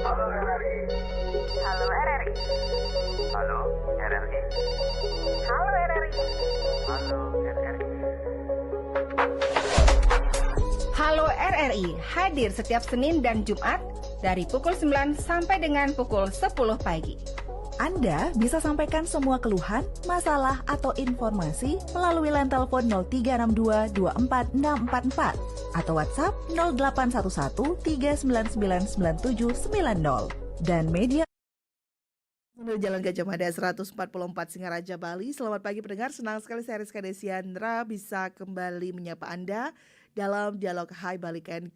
Halo RRI. Halo RRI. Halo RRI. Halo RRI. Halo RRI hadir setiap Senin dan Jumat dari pukul 9 sampai dengan pukul 10 pagi. Anda bisa sampaikan semua keluhan, masalah, atau informasi melalui line telepon 0362 24644 atau WhatsApp 0811 399 9790 dan media Jalan Gajah Mada 144 Singaraja, Bali. Selamat pagi pendengar, senang sekali saya Rizka Desiandra bisa kembali menyapa Anda dalam Dialog Hai Bali Ken.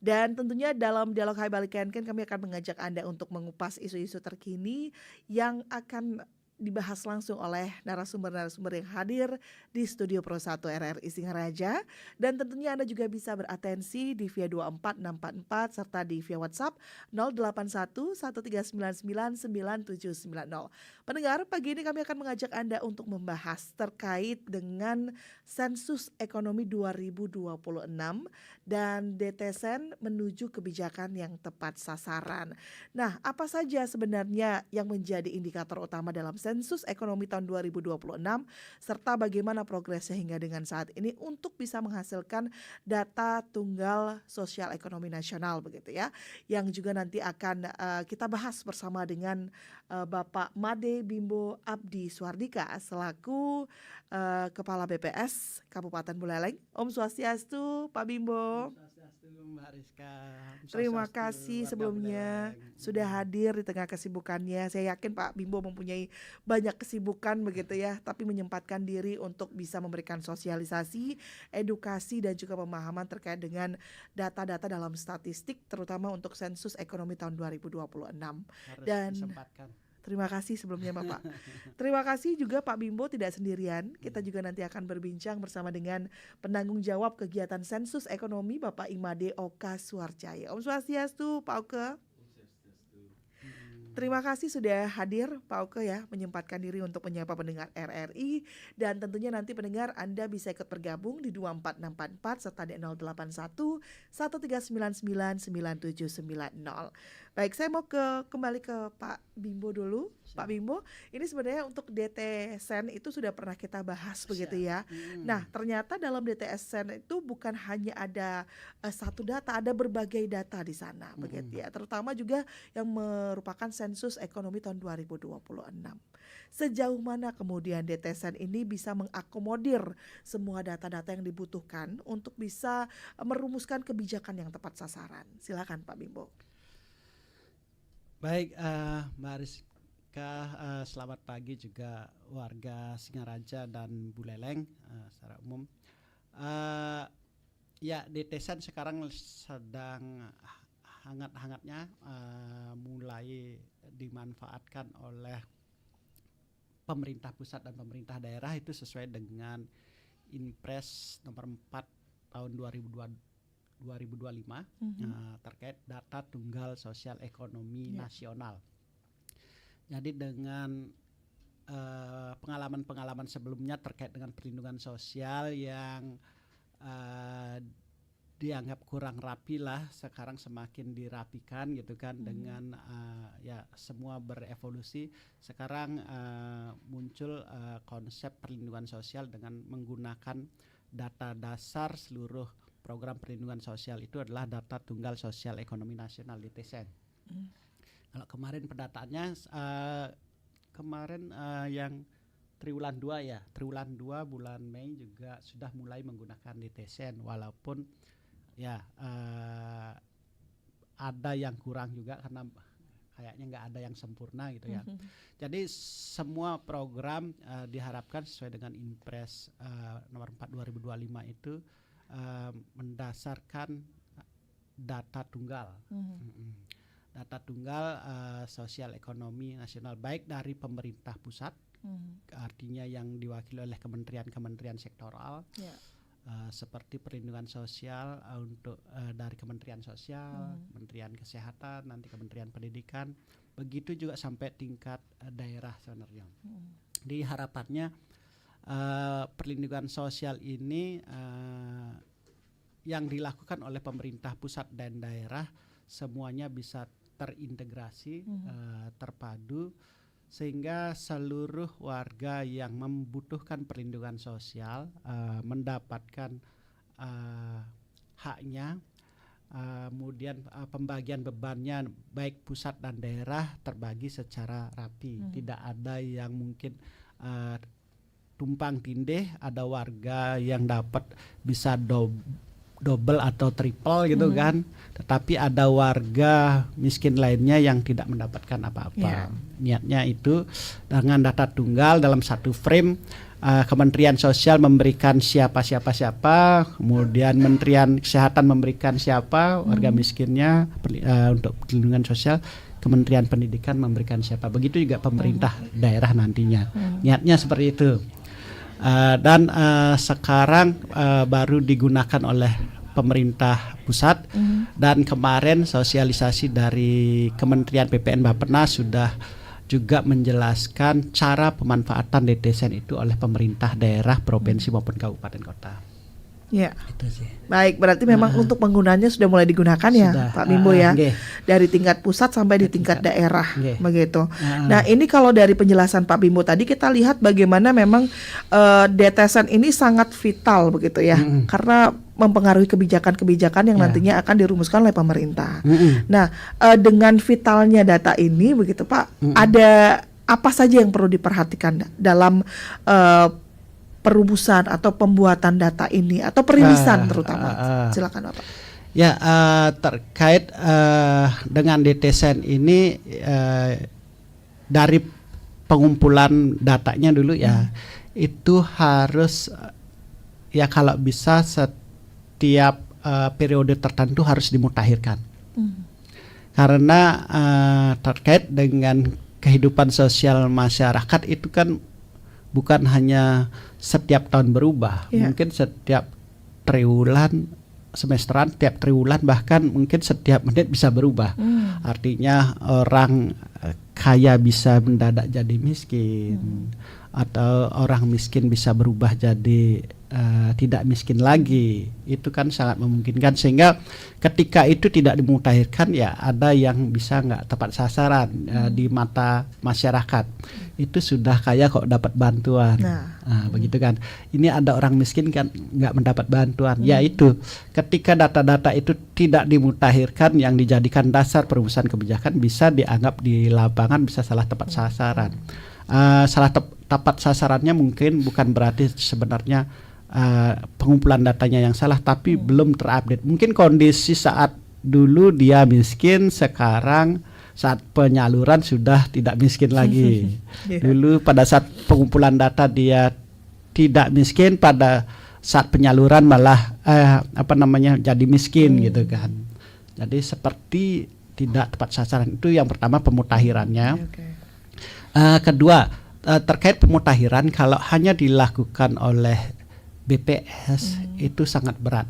Dan tentunya dalam Dialog Hai Bali Ken kami akan mengajak Anda untuk mengupas isu-isu terkini yang akan dibahas langsung oleh narasumber-narasumber yang hadir di Studio Pro 1 RRI Singaraja. Dan tentunya Anda juga bisa beratensi di via 24644 serta di via WhatsApp 081 1399 9790. Pendengar, pagi ini kami akan mengajak Anda untuk membahas terkait dengan sensus ekonomi 2026 dan DTSEN menuju kebijakan yang tepat sasaran. Nah, apa saja sebenarnya yang menjadi indikator utama dalam sensus ekonomi tahun 2026 serta bagaimana progresnya hingga dengan saat ini untuk bisa menghasilkan data tunggal sosial ekonomi nasional begitu ya, yang juga nanti akan kita bahas bersama dengan Bapak Made Bimbo Abdi Suardika selaku Kepala BPS Kabupaten Buleleng. Om Swastiastu Pak Bimbo. Mbak Rizka. Terima kasih sebelumnya sudah hadir di tengah kesibukannya. Saya yakin Pak Bimbo mempunyai banyak kesibukan begitu ya, tapi menyempatkan diri untuk bisa memberikan sosialisasi, edukasi dan juga pemahaman terkait dengan data-data dalam statistik terutama untuk sensus ekonomi tahun 2026. Dan disempatkan. Terima kasih sebelumnya Bapak. Terima kasih juga Pak Bimbo tidak sendirian. Kita juga nanti akan berbincang bersama dengan penanggung jawab kegiatan sensus ekonomi Bapak Imade Oka Suarcaya. Om Swastiastu Pak Oke. Terima kasih sudah hadir Pak Oke ya, menyempatkan diri untuk menyapa pendengar RRI. Dan tentunya nanti pendengar Anda bisa ikut bergabung di 24644 serta di 081 1399 9790. Baik, saya mau kembali ke Pak Bimbo dulu. Siap. Pak Bimbo, ini sebenarnya untuk DTSEN itu sudah pernah kita bahas. Siap. Begitu ya. Nah, ternyata dalam DTSEN itu bukan hanya ada satu data, ada berbagai data di sana begitu ya. Terutama juga yang merupakan sensus ekonomi tahun 2026. Sejauh mana kemudian DTSEN ini bisa mengakomodir semua data-data yang dibutuhkan untuk bisa merumuskan kebijakan yang tepat sasaran? Silakan Pak Bimbo. Baik, Mbak Rizka, selamat pagi juga warga Singaraja dan Buleleng secara umum. Ya, DTSEN sekarang sedang hangat-hangatnya mulai dimanfaatkan oleh pemerintah pusat dan pemerintah daerah itu sesuai dengan Inpres nomor 4 tahun 2025 terkait data tunggal sosial ekonomi nasional. Jadi dengan pengalaman-pengalaman sebelumnya terkait dengan perlindungan sosial yang dianggap kurang rapi lah, sekarang semakin dirapikan gitu kan, dengan ya semua berevolusi. Sekarang muncul konsep perlindungan sosial dengan menggunakan data dasar seluruh program perlindungan sosial itu adalah data tunggal sosial ekonomi nasional DTSEN. Kalau kemarin pendataannya yang triwulan 2 ya, triwulan 2 bulan Mei juga sudah mulai menggunakan DTSEN, walaupun ya ada yang kurang juga karena kayaknya nggak ada yang sempurna gitu ya. Jadi semua program diharapkan sesuai dengan Inpres nomor 4 2025 itu mendasarkan data tunggal. Data tunggal sosial ekonomi nasional, baik dari pemerintah pusat, artinya yang diwakili oleh kementerian-kementerian sektoral, seperti perlindungan sosial untuk dari Kementerian Sosial, Kementerian Kesehatan, nanti Kementerian Pendidikan, begitu juga sampai tingkat daerah sebenarnya. Di harapannya perlindungan sosial ini yang dilakukan oleh pemerintah pusat dan daerah semuanya bisa terintegrasi, terpadu, sehingga seluruh warga yang membutuhkan perlindungan sosial mendapatkan haknya, kemudian pembagian bebannya baik pusat dan daerah terbagi secara rapi. Tidak ada yang mungkin tumpang tindih, ada warga yang dapat bisa double atau triple gitu kan, tetapi ada warga miskin lainnya yang tidak mendapatkan apa-apa. Niatnya itu dengan data tunggal dalam satu frame, Kementerian Sosial memberikan siapa, kemudian Kementerian Kesehatan memberikan siapa warga miskinnya untuk perlindungan sosial, Kementerian Pendidikan memberikan siapa, begitu juga pemerintah daerah nantinya. Niatnya seperti itu. Dan sekarang baru digunakan oleh pemerintah pusat, dan kemarin sosialisasi dari Kementerian PPN Bappenas sudah juga menjelaskan cara pemanfaatan DTSN itu oleh pemerintah daerah, provinsi maupun kabupaten kota. Ya. Itu sih. Baik, berarti memang untuk penggunaannya sudah mulai digunakan ya, Pak Bimbo ya. Dari tingkat pusat sampai di tingkat daerah, begitu. Nah, ini kalau dari penjelasan Pak Bimbo tadi kita lihat bagaimana memang DTSN ini sangat vital begitu ya. Karena mempengaruhi kebijakan-kebijakan yang nantinya akan dirumuskan oleh pemerintah. Nah, dengan vitalnya data ini begitu Pak, ada apa saja yang perlu diperhatikan dalam perumusan atau pembuatan data ini atau perilisan terutama. Silakan Bapak. Ya, terkait dengan DTSN ini dari pengumpulan datanya dulu ya, itu harus ya kalau bisa setiap periode tertentu harus dimutakhirkan. Karena terkait dengan kehidupan sosial masyarakat itu kan bukan hanya setiap tahun berubah, mungkin setiap triwulan, semesteran, tiap triwulan, bahkan mungkin setiap menit bisa berubah. Artinya orang kaya bisa mendadak jadi miskin, atau orang miskin bisa berubah jadi tidak miskin lagi. Itu kan sangat memungkinkan, sehingga ketika itu tidak dimutakhirkan ya ada yang bisa nggak tepat sasaran di mata masyarakat. Itu sudah kaya kok dapat bantuan. Begitu kan. Ini ada orang miskin kan nggak mendapat bantuan. Ya itu ketika data-data itu tidak dimutakhirkan yang dijadikan dasar perumusan kebijakan, bisa dianggap di lapangan bisa salah tepat sasaran. Salah tepat sasarannya mungkin bukan berarti sebenarnya pengumpulan datanya yang salah, tapi belum terupdate. Mungkin kondisi saat dulu dia miskin, sekarang saat penyaluran sudah tidak miskin lagi. Dulu pada saat pengumpulan data dia tidak miskin, pada saat penyaluran malah jadi miskin gitu kan. Jadi seperti tidak tepat sasaran. Itu yang pertama, pemutakhirannya. Kedua, terkait pemutakhiran, kalau hanya dilakukan oleh BPS itu sangat berat.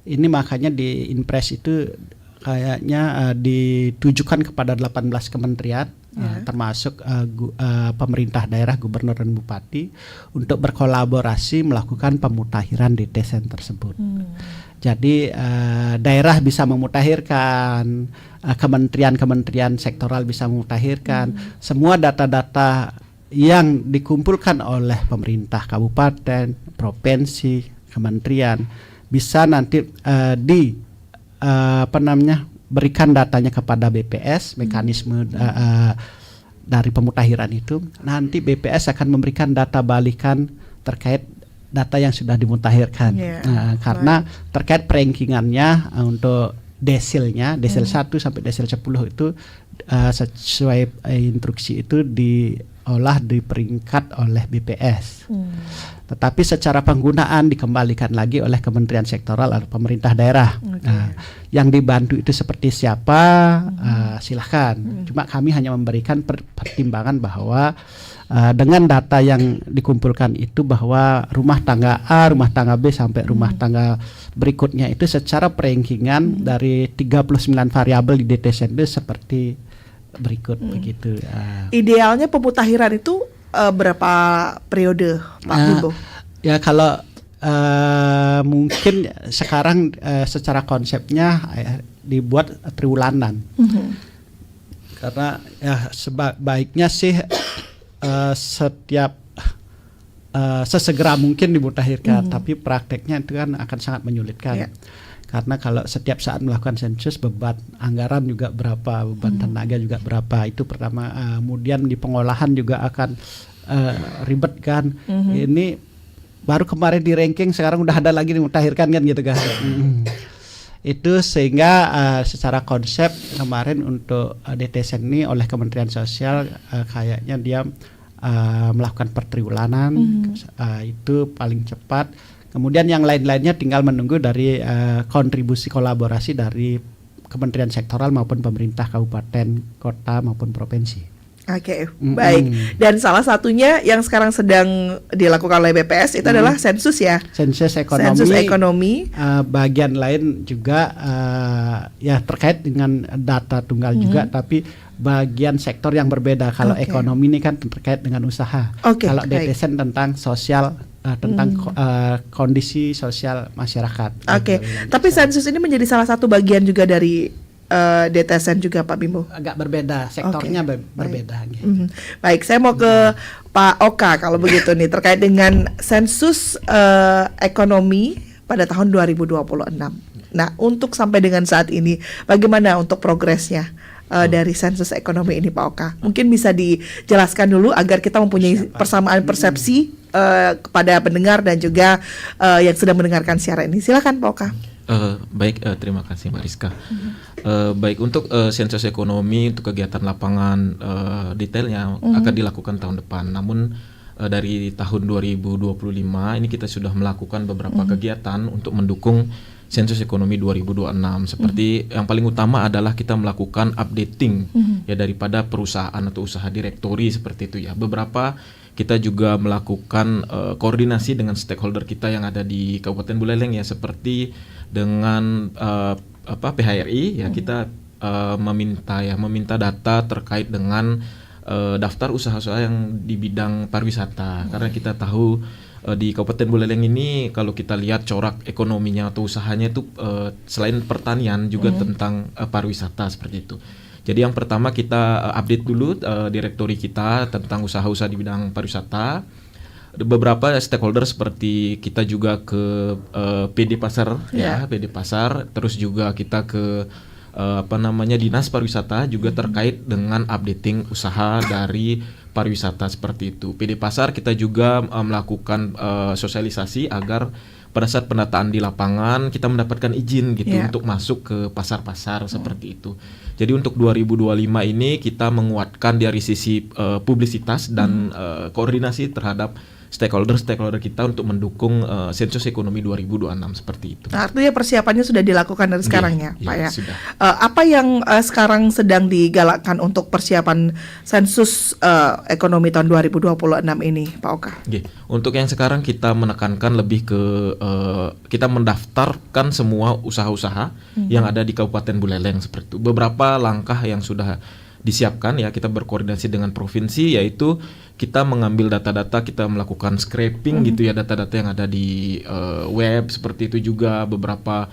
Ini makanya di Inpres itu kayaknya ditujukan kepada 18 kementerian, termasuk pemerintah daerah, gubernur dan bupati, untuk berkolaborasi melakukan pemutakhiran DTSN tersebut. Jadi daerah bisa memutakhirkan, kementerian-kementerian sektoral bisa memutakhirkan, semua data-data yang dikumpulkan oleh pemerintah kabupaten, provinsi, kementerian bisa nanti berikan datanya kepada BPS, mekanisme dari pemutakhiran itu. Nanti BPS akan memberikan data balikan terkait data yang sudah dimutakhirkan. Karena terkait perankingannya untuk desilnya, desil 1 sampai desil 10 itu sesuai instruksi itu diolah di peringkat oleh BPS. tetapi secara penggunaan dikembalikan lagi oleh kementerian sektoral atau pemerintah daerah. Nah, yang dibantu itu seperti siapa, silahkan. Cuma kami hanya memberikan pertimbangan bahwa dengan data yang dikumpulkan itu bahwa rumah tangga A, rumah tangga B sampai rumah tangga berikutnya itu secara perankingan dari 39 variabel di DTSN itu seperti berikut begitu. Idealnya pemutakhiran itu berapa periode, Pak Bimbo? Ya kalau mungkin sekarang secara konsepnya dibuat triwulanan. Karena ya sebaiknya sih setiap sesegera mungkin dimutakhirkan, tapi prakteknya itu kan akan sangat menyulitkan. Karena kalau setiap saat melakukan sensus beban anggaran juga berapa, beban tenaga juga berapa, itu pertama. Kemudian di pengolahan juga akan ribet kan. Ini baru kemarin di ranking, sekarang udah ada lagi dimutakhirkan kan gitu kan. Itu sehingga secara konsep kemarin untuk DTSN ini oleh Kementerian Sosial kayaknya dia melakukan pertriwulanan, itu paling cepat. Kemudian yang lain-lainnya tinggal menunggu dari kontribusi kolaborasi dari kementerian sektoral maupun pemerintah kabupaten, kota maupun provinsi. Oke, baik. Dan salah satunya yang sekarang sedang dilakukan oleh BPS itu adalah sensus ya. Sensus ekonomi. Sensus ekonomi. Bagian lain juga ya terkait dengan data tunggal juga, tapi bagian sektor yang berbeda. Kalau ekonomi ini kan terkait dengan usaha. Kalau DTSN tentang sosial, tentang kondisi sosial masyarakat. Tapi sensus ini menjadi salah satu bagian juga dari DTSN juga, Pak Bimbo. Agak berbeda, sektornya berbeda. Baik, saya mau ke Pak Oka kalau begitu nih terkait dengan sensus ekonomi pada tahun 2026. Nah, untuk sampai dengan saat ini, bagaimana untuk progresnya dari sensus ekonomi ini, Pak Oka? Mungkin bisa dijelaskan dulu agar kita mempunyai persamaan persepsi kepada pendengar dan juga yang sedang mendengarkan siaran ini. Silakan, Pak Oka. Baik, terima kasih Mbak Rizka. Baik, untuk sensus ekonomi untuk kegiatan lapangan detailnya akan dilakukan tahun depan. Namun dari tahun 2025 ini kita sudah melakukan beberapa kegiatan untuk mendukung sensus ekonomi 2026. Seperti yang paling utama adalah kita melakukan updating ya daripada perusahaan atau usaha direktori seperti itu ya. Beberapa kita juga melakukan koordinasi dengan stakeholder kita yang ada di Kabupaten Buleleng ya, seperti dengan PHRI ya, kita meminta data terkait dengan daftar usaha-usaha yang di bidang pariwisata, karena kita tahu di Kabupaten Buleleng ini kalau kita lihat corak ekonominya atau usahanya itu selain pertanian juga tentang pariwisata seperti itu. Jadi yang pertama kita update dulu direktori kita tentang usaha-usaha di bidang pariwisata. Beberapa stakeholder seperti kita juga ke PD Pasar ya, PD Pasar, terus juga kita ke Dinas Pariwisata juga terkait dengan updating usaha dari pariwisata seperti itu. PD Pasar kita juga melakukan sosialisasi agar pada saat pendataan di lapangan kita mendapatkan izin gitu untuk masuk ke pasar-pasar seperti itu. Jadi untuk 2025 ini kita menguatkan dari sisi publisitas dan koordinasi terhadap stakeholder kita untuk mendukung sensus ekonomi 2026 seperti itu. Nah, artinya persiapannya sudah dilakukan dari sekarang ya, Pak ya. Sudah. Apa yang sekarang sedang digalakkan untuk persiapan sensus ekonomi tahun 2026 ini, Pak Oka? Untuk yang sekarang kita menekankan lebih ke kita mendaftarkan semua usaha-usaha yang ada di Kabupaten Buleleng seperti itu. Beberapa langkah yang sudah disiapkan ya, kita berkoordinasi dengan provinsi, yaitu kita mengambil data-data, kita melakukan scraping gitu ya, data-data yang ada di web seperti itu. Juga beberapa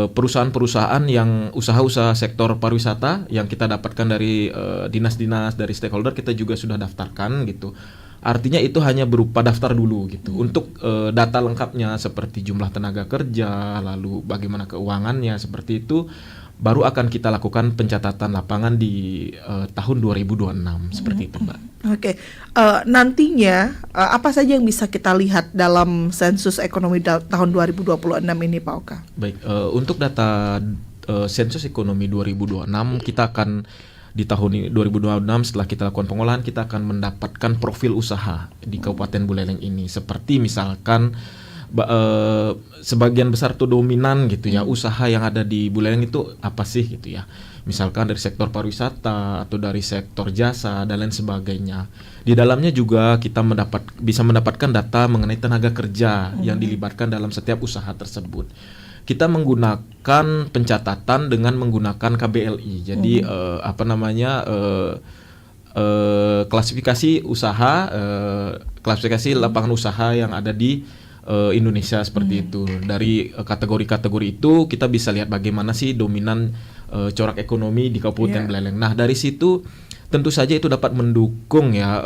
perusahaan-perusahaan yang usaha-usaha sektor pariwisata yang kita dapatkan dari dinas-dinas, dari stakeholder, kita juga sudah daftarkan gitu. Artinya itu hanya berupa daftar dulu gitu. Untuk data lengkapnya seperti jumlah tenaga kerja, lalu bagaimana keuangannya seperti itu, baru akan kita lakukan pencatatan lapangan di tahun 2026 seperti itu, Mbak. Nantinya apa saja yang bisa kita lihat dalam sensus ekonomi tahun 2026 ini, Pak Oka? Baik, untuk data sensus ekonomi 2026 kita akan di tahun 2026 setelah kita lakukan pengolahan kita akan mendapatkan profil usaha di Kabupaten Buleleng ini, seperti misalkan sebagian besar tuh dominan gitu ya usaha yang ada di Buleleng itu apa sih gitu ya, misalkan dari sektor pariwisata atau dari sektor jasa dan lain sebagainya. Di dalamnya juga kita bisa mendapatkan data mengenai tenaga kerja yang dilibatkan dalam setiap usaha tersebut. Kita menggunakan pencatatan dengan menggunakan KBLI. Jadi klasifikasi usaha, klasifikasi lapangan usaha yang ada di Indonesia seperti itu. Dari kategori-kategori itu kita bisa lihat bagaimana sih dominan corak ekonomi di Kabupaten Buleleng. Nah, dari situ tentu saja itu dapat mendukung ya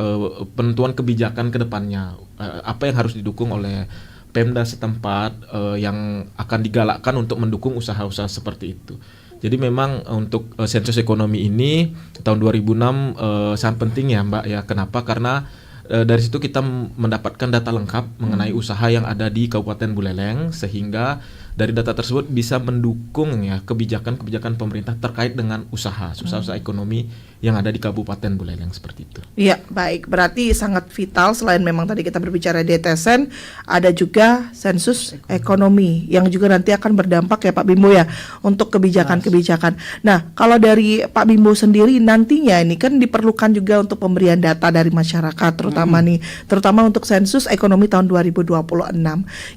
penentuan kebijakan ke depannya. Apa yang harus didukung oleh Pemda setempat yang akan digalakkan untuk mendukung usaha-usaha seperti itu. Jadi memang untuk sensus ekonomi ini tahun 2006 sangat penting ya Mbak ya. Kenapa? Karena dari situ kita mendapatkan data lengkap mengenai usaha yang ada di Kabupaten Buleleng, sehingga dari data tersebut bisa mendukung ya kebijakan-kebijakan pemerintah terkait dengan usaha ekonomi yang ada di Kabupaten Buleleng seperti itu. Iya, baik. Berarti sangat vital selain memang tadi kita berbicara DTSN, ada juga sensus ekonomi yang juga nanti akan berdampak ya Pak Bimbo ya untuk kebijakan-kebijakan. Nah, kalau dari Pak Bimbo sendiri nantinya ini kan diperlukan juga untuk pemberian data dari masyarakat terutama untuk sensus ekonomi tahun 2026.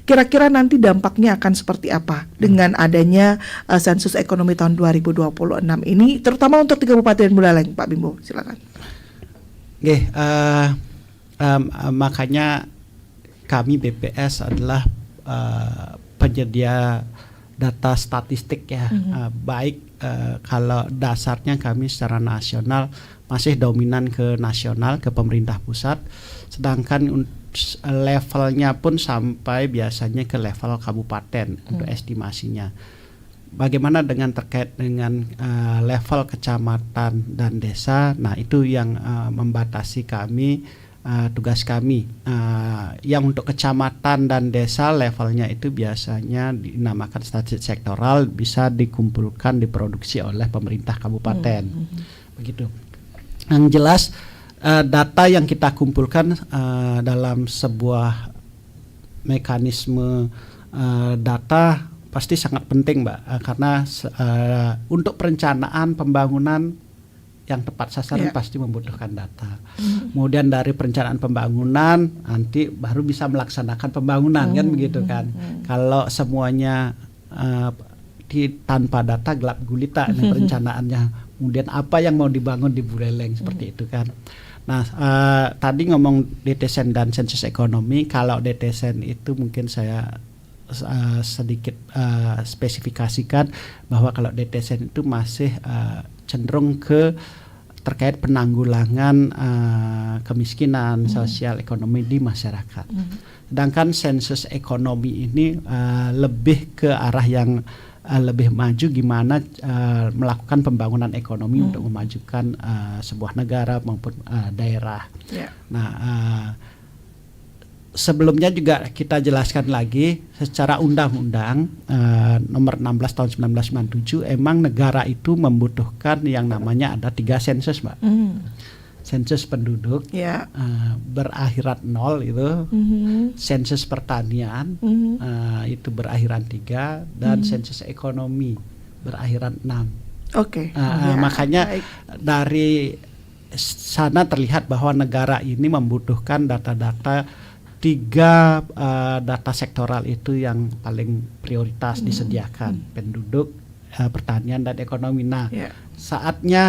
Kira-kira nanti dampaknya akan seperti apa dengan adanya sensus ekonomi tahun 2026 ini terutama untuk di Kabupaten Buleleng? Pak Bimbo, silakan. Makanya kami BPS adalah penyedia data statistik ya. Baik kalau dasarnya kami secara nasional masih dominan ke nasional, ke pemerintah pusat, sedangkan levelnya pun sampai biasanya ke level kabupaten untuk estimasinya. Bagaimana dengan terkait dengan level kecamatan dan desa? Nah, itu yang membatasi kami, tugas kami. Yang untuk kecamatan dan desa levelnya itu biasanya dinamakan statistik sektoral, bisa dikumpulkan, diproduksi oleh pemerintah kabupaten. Begitu. Yang jelas data yang kita kumpulkan dalam sebuah mekanisme data pasti sangat penting Mbak, karena untuk perencanaan pembangunan yang tepat sasaran pasti membutuhkan data. Kemudian dari perencanaan pembangunan nanti baru bisa melaksanakan pembangunan kan begitu kan. Kalau semuanya tanpa data gelap gulita perencanaannya. Kemudian apa yang mau dibangun di Buleleng seperti itu kan. Nah, tadi ngomong DTSN dan sensus ekonomi. Kalau DTSN itu mungkin saya sedikit spesifikasikan bahwa kalau DTSN itu masih cenderung ke terkait penanggulangan kemiskinan sosial ekonomi di masyarakat. Sedangkan sensus ekonomi ini lebih ke arah yang lebih maju, gimana melakukan pembangunan ekonomi untuk memajukan sebuah negara maupun daerah. Nah, sebelumnya juga kita jelaskan lagi secara undang-undang nomor 16 tahun 1997 emang negara itu membutuhkan yang namanya ada 3 sensus Mbak. Sensus penduduk berakhirat 0 itu, sensus pertanian itu berakhiran 3, dan sensus ekonomi berakhiran 6. Makanya dari sana terlihat bahwa negara ini membutuhkan data-data 3 data sektoral itu yang paling prioritas disediakan, penduduk, pertanian, dan ekonomi. Nah, saatnya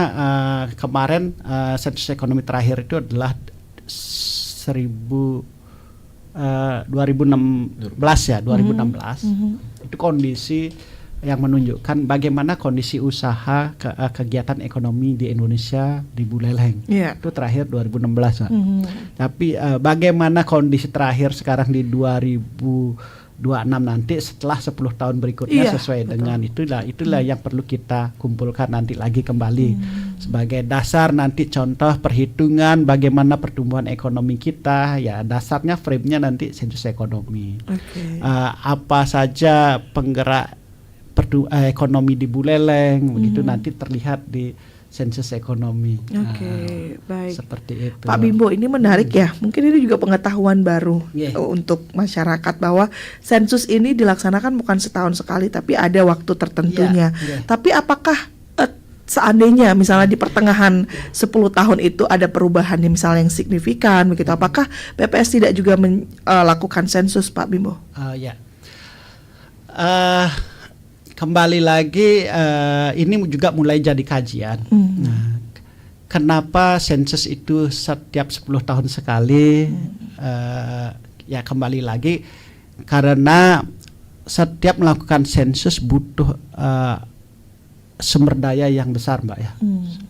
kemarin sensus ekonomi terakhir itu adalah 2016 ya, 2016. Itu kondisi yang menunjukkan bagaimana kondisi usaha kegiatan ekonomi di Indonesia di Buleleng. Itu terakhir 2016 Pak. Tapi bagaimana kondisi terakhir sekarang di 2026 nanti setelah 10 tahun berikutnya sesuai dengan itulah yang perlu kita kumpulkan nanti lagi kembali sebagai dasar nanti contoh perhitungan bagaimana pertumbuhan ekonomi kita, ya dasarnya frame-nya nanti sensus ekonomi. Apa saja penggerak ekonomi di Buleleng begitu nanti terlihat di sensus ekonomi. Oke, baik. Seperti itu. Pak Bimbo, ini menarik ya. Mungkin ini juga pengetahuan baru untuk masyarakat bahwa sensus ini dilaksanakan bukan setahun sekali, tapi ada waktu tertentunya. Tapi apakah seandainya misalnya di pertengahan 10 tahun itu ada perubahan yang misalnya yang signifikan begitu, apakah BPS tidak juga melakukan sensus, Pak Bimbo? Kembali lagi ini juga mulai jadi kajian. Nah, kenapa sensus itu setiap 10 tahun sekali? Ya kembali lagi karena setiap melakukan sensus butuh sumber daya yang besar, Mbak ya.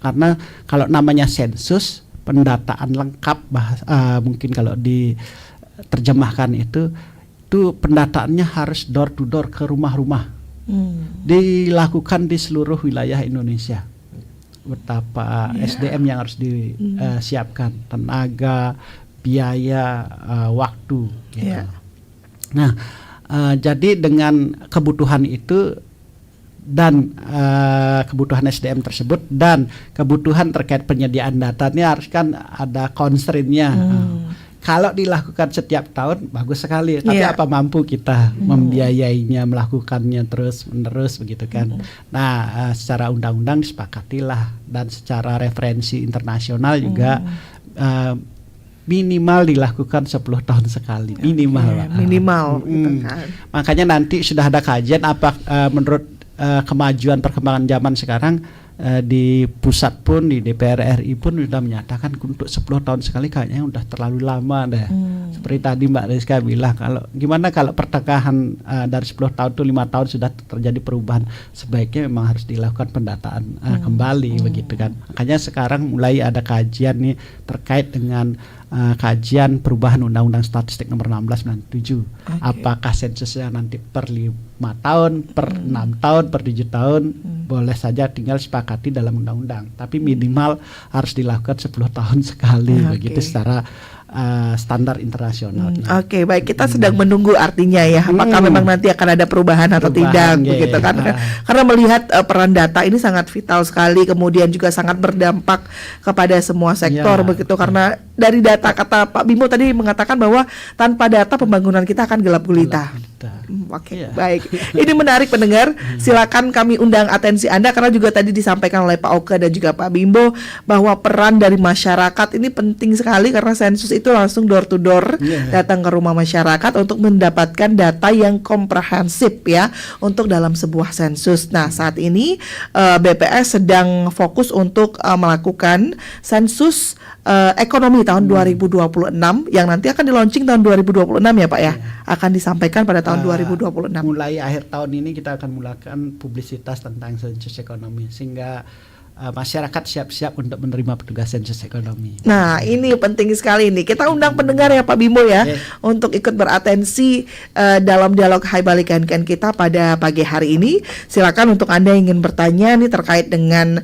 Karena kalau namanya sensus, pendataan lengkap mungkin kalau diterjemahkan itu pendataannya harus door to door ke rumah-rumah. Dilakukan di seluruh wilayah Indonesia. Betapa SDM yang harus disiapkan, tenaga, biaya, waktu gitu. Nah, jadi dengan kebutuhan itu dan kebutuhan SDM tersebut dan kebutuhan terkait penyediaan data ini harus kan ada constraint-nya. Kalau dilakukan setiap tahun bagus sekali, tapi apa mampu kita membiayainya, melakukannya terus menerus begitu kan. Nah, secara undang-undang disepakatilah dan secara referensi internasional juga minimal dilakukan 10 tahun sekali, minimal. Minimal gitu kan. Makanya nanti sudah ada kajian menurut kemajuan perkembangan zaman sekarang di pusat pun, di DPR RI pun sudah menyatakan untuk 10 tahun sekali kayaknya udah terlalu lama deh. Seperti tadi Mbak Rizka bilang, gimana kalau pertengahan dari 10 tahun itu 5 tahun sudah terjadi perubahan, sebaiknya memang harus dilakukan pendataan kembali begitu kan. Makanya sekarang mulai ada kajian nih terkait dengan kajian perubahan Undang-Undang Statistik nomor 1697. Apakah sensusnya nanti per 5 tahun, per 6 tahun, per 7 tahun, boleh saja tinggal sepakati dalam undang-undang. Tapi minimal harus dilakukan 10 tahun sekali begitu secara standar internasional. Oke, baik, kita sedang menunggu artinya ya, apakah memang nanti akan ada perubahan atau tidak begitu kan. Karena melihat peran data ini sangat vital sekali, kemudian juga sangat berdampak kepada semua sektor begitu, karena dari data, kata Pak Bimbo tadi mengatakan bahwa tanpa data pembangunan kita akan gelap gulita. Oke, baik. Ini menarik pendengar. Silakan kami undang atensi Anda karena juga tadi disampaikan oleh Pak Oke dan juga Pak Bimbo bahwa peran dari masyarakat ini penting sekali karena sensus itu langsung door to door datang ke rumah masyarakat untuk mendapatkan data yang komprehensif ya untuk dalam sebuah sensus. Nah, saat ini BPS sedang fokus untuk melakukan sensus ekonomi tahun 2026 yang nanti akan di-launching tahun 2026 ya Pak ya. Akan disampaikan pada tahun 2026. Mulai akhir tahun ini kita akan mulakan publisitas tentang sensus ekonomi sehingga masyarakat siap-siap untuk menerima petugas sensus ekonomi. Nah, ini penting sekali nih. Kita undang pendengar ya Pak Bimbo ya untuk ikut beratensi dalam dialog Hai Bali Ken kita pada pagi hari ini. Silakan untuk Anda yang ingin bertanya nih terkait dengan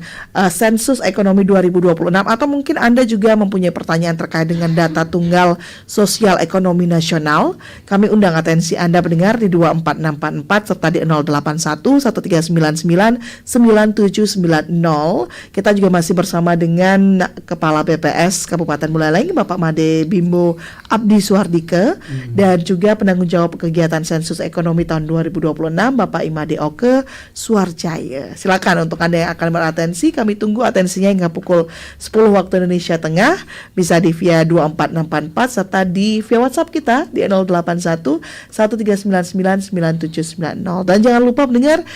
sensus ekonomi 2026 atau mungkin Anda juga mempunyai pertanyaan terkait dengan data tunggal sosial ekonomi nasional. Kami undang atensi Anda pendengar di 24644 serta di 081 1399 9790. Kita juga masih bersama dengan Kepala BPS Kabupaten Buleleng Bapak Made Bimbo Abdi Suhardike dan juga penanggung jawab kegiatan sensus ekonomi tahun 2026 Bapak Imade Oke Suarjaya. Silakan untuk Anda yang akan beratensi, kami tunggu atensinya hingga pukul 10 waktu Indonesia Tengah, bisa di via 24644 serta di via WhatsApp kita di 081 1399 9790. Dan jangan lupa mendengar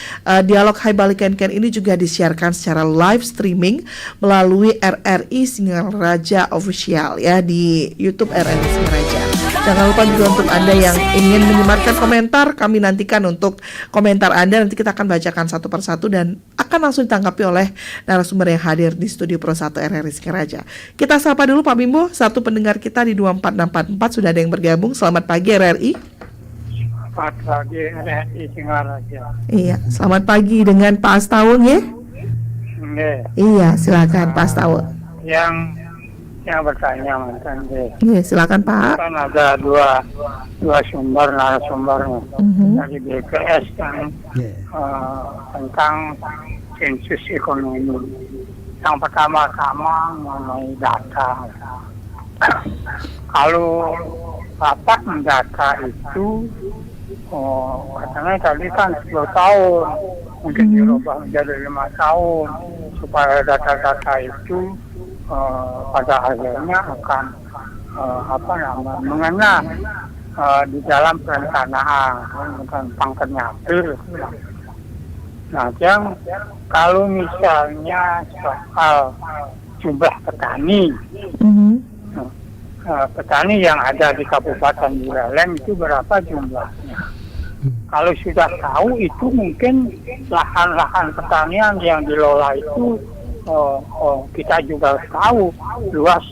dialog Hai Bali Ken ini juga disiarkan secara live streaming melalui RRI Singaraja Official ya di YouTube RRI Singaraja. Jangan lupa juga untuk Anda yang ingin menyematkan komentar, kami nantikan untuk komentar Anda, nanti kita akan bacakan satu persatu dan akan langsung ditanggapi oleh narasumber yang hadir di studio Pro 1 RRI Singaraja. Kita sapa dulu Pak Bimbo, satu pendengar kita di 24644 sudah ada yang bergabung. Selamat pagi RRI. Selamat pagi RRI Singaraja. Iya, selamat pagi dengan Pak Astawun ya. Iya, silakan Pak Astawun. Yang bertanya mantan deh. Iya, silakan Pak. Kan ada dua narasumbernya dari BPS yang tentang sensus ekonomi. Yang pertama-tama mengenai data. Kalau Bapak mendata itu, katanya tadi kan 10 tahun, mungkin dirubah menjadi 5 tahun, supaya data-data itu pada akhirnya akan mengena di dalam perencanaan, tentang penyakit. Nah, yang kalau misalnya soal jumlah petani, petani yang ada di Kabupaten Buleleng itu berapa jumlahnya? Kalau sudah tahu itu mungkin lahan-lahan pertanian yang dilola itu kita juga tahu luas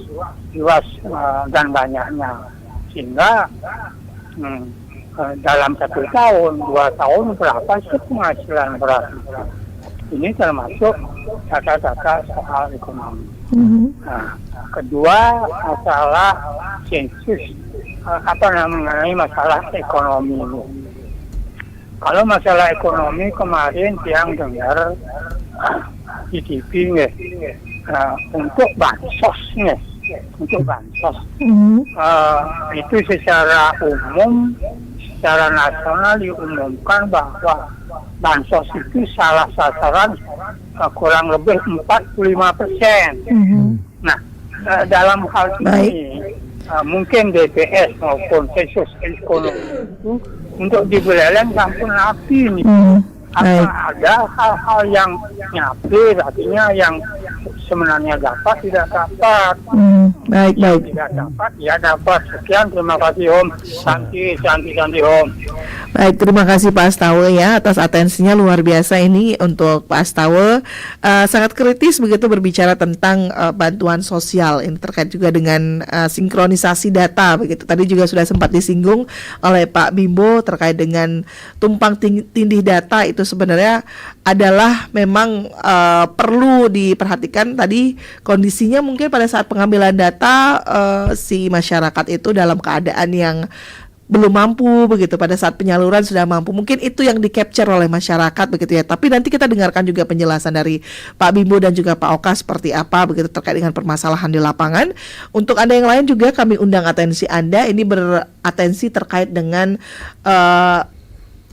dan banyaknya, sehingga dalam 1 tahun, 2 tahun berapa sih penghasilan beras itu? Ini termasuk data-data soal ekonomi. Nah, kedua masalah sensus, mengenai masalah ekonomi ini. Kalau masalah ekonomi kemarin yang dengar di TV untuk bansos itu secara umum, secara nasional diumumkan bahwa bansos itu salah sasaran kurang lebih 45%. Nah, dalam hal ini mungkin BPS maupun sensus ekonomi itu untuk di Buleleng sampun rapi nih. Ada hal-hal yang nyapir, artinya yang sebenarnya dapat tidak dapat. Baik. Tidak dapat, ya dapat. Sekian, terima kasih Om. Santi Om. Baik, terima kasih Pak Astawa ya atas atensinya, luar biasa ini untuk Pak Astawa. Sangat kritis begitu berbicara tentang bantuan sosial, ini terkait juga dengan sinkronisasi data begitu. Tadi juga sudah sempat disinggung oleh Pak Bimbo terkait dengan tumpang tindih data, itu sebenarnya adalah memang perlu diperhatikan. Tadi kondisinya mungkin pada saat pengambilan data si masyarakat itu dalam keadaan yang belum mampu begitu, pada saat penyaluran sudah mampu, mungkin itu yang di capture oleh masyarakat begitu ya. Tapi nanti kita dengarkan juga penjelasan dari Pak Bimbo dan juga Pak Oka seperti apa begitu terkait dengan permasalahan di lapangan. Untuk Anda yang lain juga kami undang atensi Anda, ini beratensi terkait dengan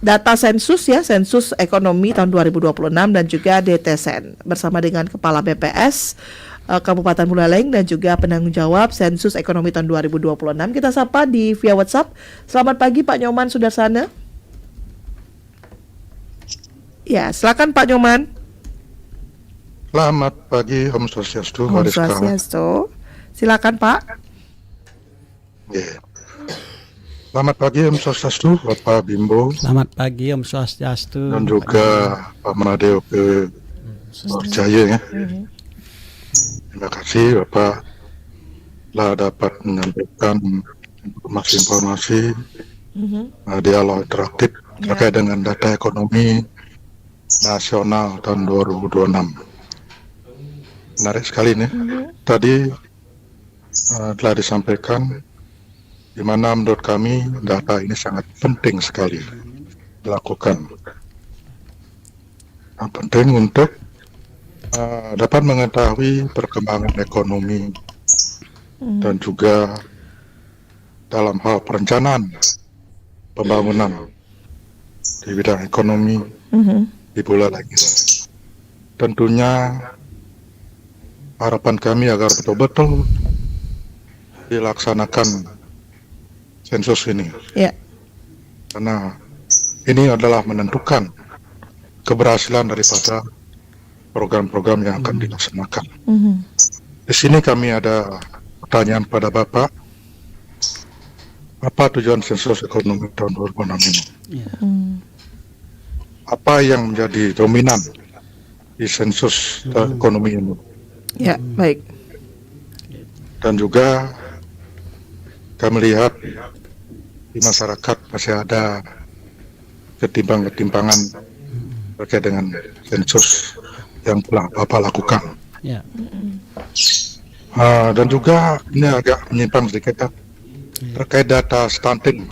data sensus ya, sensus ekonomi tahun 2026 dan juga DTSEN bersama dengan Kepala BPS Kabupaten Buleleng dan juga penanggung jawab sensus ekonomi tahun 2026. Kita sapa di via WhatsApp. Selamat pagi Pak Nyoman Sudarsana. Ya, silakan Pak Nyoman. Selamat pagi, Om Swastiastu, Om Mariska. Swastiastu. Silakan Pak. Yeah. Selamat pagi Om Swastiastu, Bapak Bimbo. Selamat pagi Om Swastiastu. Dan juga Pak Manadeo ke Jaya ya. Terima kasih Bapak telah dapat menyampaikan informasi-informasi dialog interaktif terkait dengan data ekonomi nasional tahun 2026. Menarik sekali nih. Tadi telah disampaikan di mana menurut kami data ini sangat penting sekali dilakukan. Penting untuk dapat mengetahui perkembangan ekonomi dan juga dalam hal perencanaan pembangunan di bidang ekonomi di Buleleng. Tentunya harapan kami agar betul-betul dilaksanakan sensus ini, karena ini adalah menentukan keberhasilan daripada program-program yang akan dilaksanakan. Di sini kami ada pertanyaan pada Bapak. Apa tujuan sensus ekonomi tahun 2006 ini? Apa yang menjadi dominan di sensus ekonomi ini? Ya, baik. Dan juga kami lihat di masyarakat masih ada ketimpangan terkait dengan sensus yang telah Bapak lakukan. Dan juga ini agak menyimpang sedikit terkait data stunting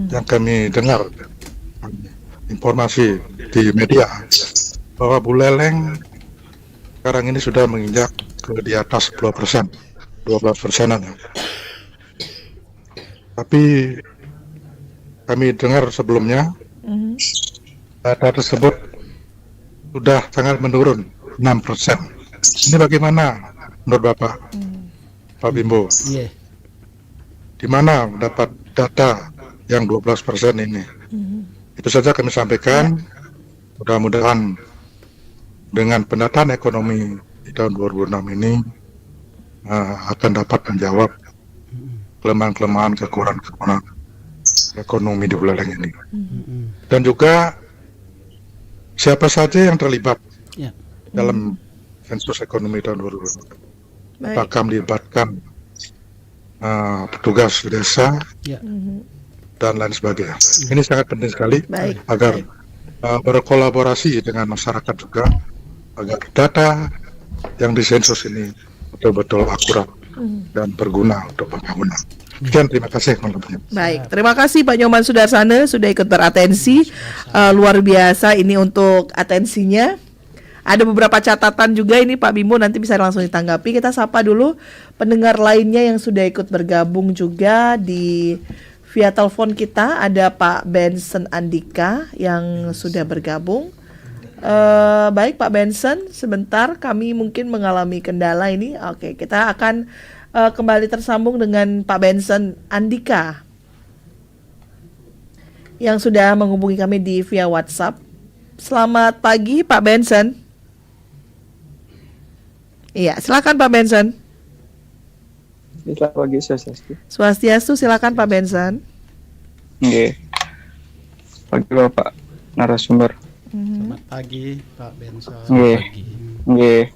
yang kami dengar informasi di media bahwa Buleleng sekarang ini sudah menginjak di atas 10%, 12%-an. Tapi kami dengar sebelumnya data tersebut sudah sangat menurun 6%. Ini bagaimana menurut Bapak, Pak Bimbo? Iya. Di mana dapat data yang 12% ini? Itu saja kami sampaikan. Mudah-mudahan dengan pendataan ekonomi di tahun 2006 ini akan dapat menjawab kelemahan-kelemahan, kekurangan ekonomi di Buleleng ini. Dan juga siapa saja yang terlibat dalam sensus ekonomi tahun 2006. Apakah melibatkan petugas desa dan lain sebagainya. Ini sangat penting sekali agar berkolaborasi dengan masyarakat juga, agar data yang disensus ini betul-betul akurat dan berguna untuk pembangunan. Sekian, terima kasih. Baik, terima kasih Pak Nyoman Sudarsana sudah ikut beratensi. Luar biasa ini untuk atensinya. Ada beberapa catatan juga ini Pak Bimbo, nanti bisa langsung ditanggapi. Kita sapa dulu pendengar lainnya yang sudah ikut bergabung juga di via telepon kita. Ada Pak Benson Andika yang sudah bergabung. Baik Pak Benson, sebentar kami mungkin mengalami kendala ini. Oke, kita akan kembali tersambung dengan Pak Benson Andika yang sudah menghubungi kami di via WhatsApp. Selamat pagi Pak Benson. Iya, silakan Pak Benson. Selamat pagi, Swastiastu. Swastiastu, silakan Pak Benson. Oke. Pagi Bapak narasumber. Selamat pagi Pak Benson. Oke.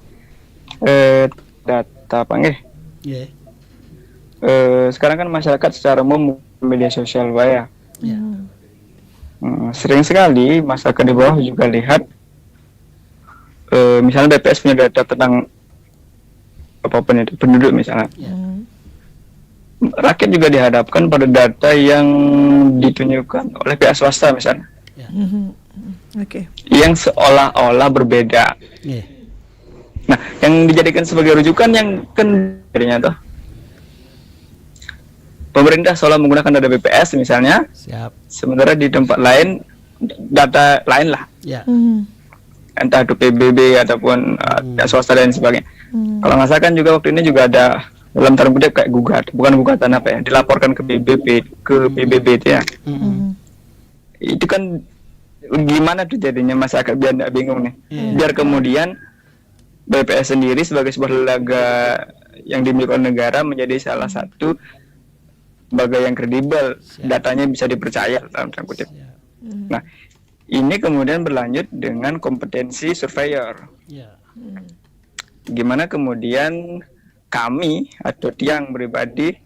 Data apa nggih? Nggih. Sekarang kan masyarakat secara umum media sosial ya. Sering sekali masyarakat di bawah juga lihat misalnya BPS punya data tentang apapun itu penduduk misalnya. Rakyat juga dihadapkan pada data yang ditunjukkan oleh pihak swasta misalnya. Yang seolah-olah berbeda. Nah, yang dijadikan sebagai rujukan yang kan jadinya tuh pemerintah seolah menggunakan data BPS misalnya. Sementara di tempat lain data lain lah. Entah itu PBB ataupun swasta dan sebagainya. Kalau nggak salah kan juga waktu ini juga ada dalam tanda kutip kayak bukan gugatan apa ya, dilaporkan ke PBB itu ya. Itu kan gimana tuh jadinya masyarakat biar nggak bingung nih. Biar kemudian BPS sendiri sebagai sebuah lembaga yang dimiliki oleh negara menjadi salah satu lembaga yang kredibel, datanya bisa dipercaya dalam tanda kutip. Nah, ini kemudian berlanjut dengan kompetensi surveyor. Gimana kemudian kami atau tiang pribadi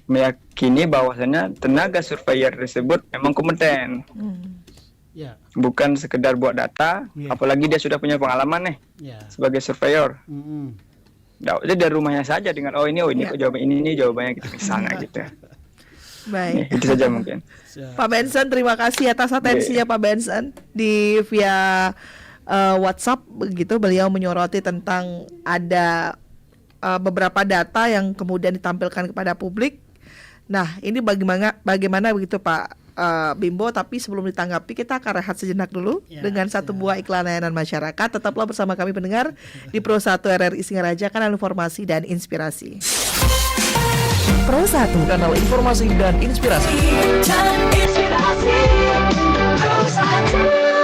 meyakini bahwasannya tenaga surveyor tersebut memang kompeten. Bukan sekedar buat data, apalagi dia sudah punya pengalaman nih sebagai surveyor. Jadi dari rumahnya saja dengan ini kok jawabannya ini jawabannya gitu misalnya gitu. Baik. Itu saja mungkin. Pak Benson, terima kasih atas atensinya Pak Benson di via WhatsApp begitu. Beliau menyoroti tentang ada beberapa data yang kemudian ditampilkan kepada publik. Nah, ini bagaimana begitu Pak Bimbo, tapi sebelum ditanggapi kita akan rehat sejenak dulu dengan satu buah iklan layanan masyarakat. Tetaplah bersama kami pendengar di Pro 1 RRI Singaraja, kanal informasi dan inspirasi. Pro 1, kanal informasi dan inspirasi. Pro 1.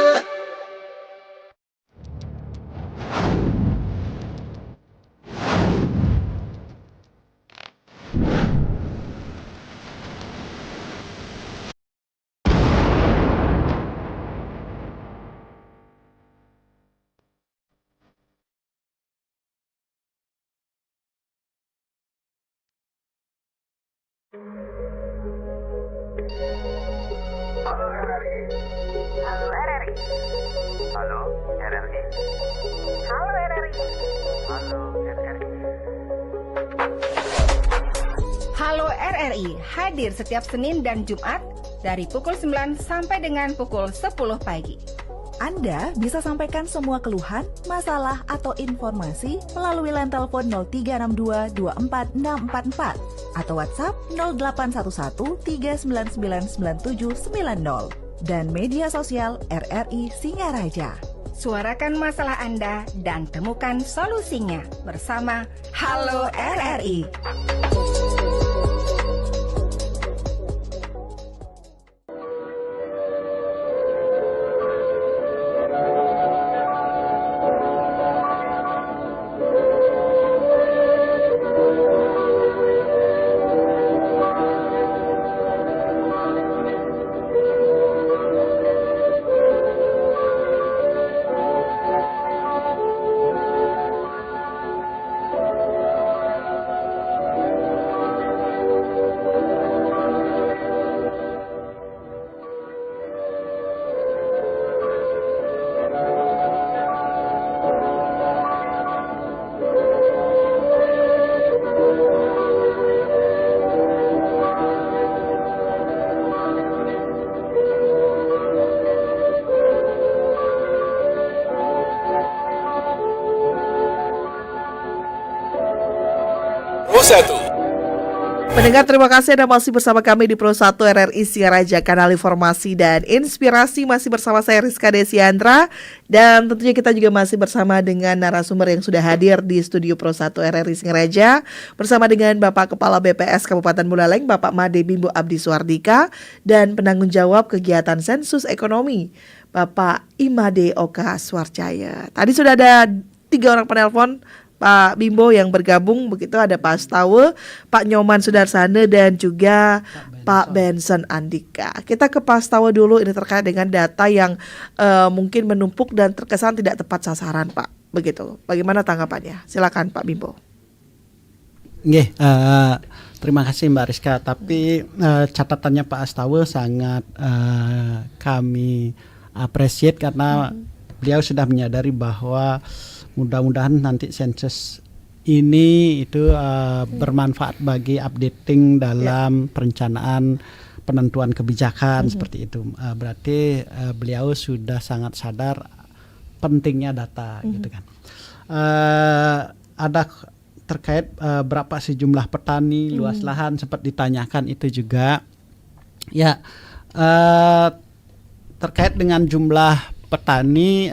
Halo RRI hadir setiap Senin dan Jumat dari pukul 9 sampai dengan pukul 10 pagi. Anda bisa sampaikan semua keluhan, masalah, atau informasi melalui line telepon 0362 24644 atau WhatsApp 0811 3999790 dan media sosial RRI Singaraja. Suarakan masalah Anda dan temukan solusinya bersama Halo RRI. Pendengar, terima kasih Anda masih bersama kami di Pro 1 RRI Singaraja, kanal informasi dan inspirasi. Masih bersama saya Rizka Desiandra, dan tentunya kita juga masih bersama dengan narasumber yang sudah hadir di studio Pro 1 RRI Singaraja, bersama dengan Bapak Kepala BPS Kabupaten Buleleng, Bapak Made Bimbo Abdi Suardika, dan penanggung jawab kegiatan sensus ekonomi, Bapak Imade Oka Swarcaya. Tadi sudah ada 3 orang penelpon Pak Bimbo yang bergabung, begitu ada Pak Astawa, Pak Nyoman Sudarsana, dan juga Pak Benson Andika. Kita ke Pak Astawa dulu, ini terkait dengan data yang mungkin menumpuk dan terkesan tidak tepat sasaran, Pak. Begitu. Bagaimana tanggapannya? Silakan Pak Bimbo. Nggih, terima kasih Mbak Rizka. Tapi catatannya Pak Astawa sangat kami appreciate karena beliau sudah menyadari bahwa mudah-mudahan nanti sensus ini itu bermanfaat bagi updating dalam perencanaan penentuan kebijakan seperti itu. Berarti beliau sudah sangat sadar pentingnya data gitu kan. Ada terkait berapa sejumlah petani, luas lahan sempat ditanyakan itu juga. Ya, terkait dengan jumlah petani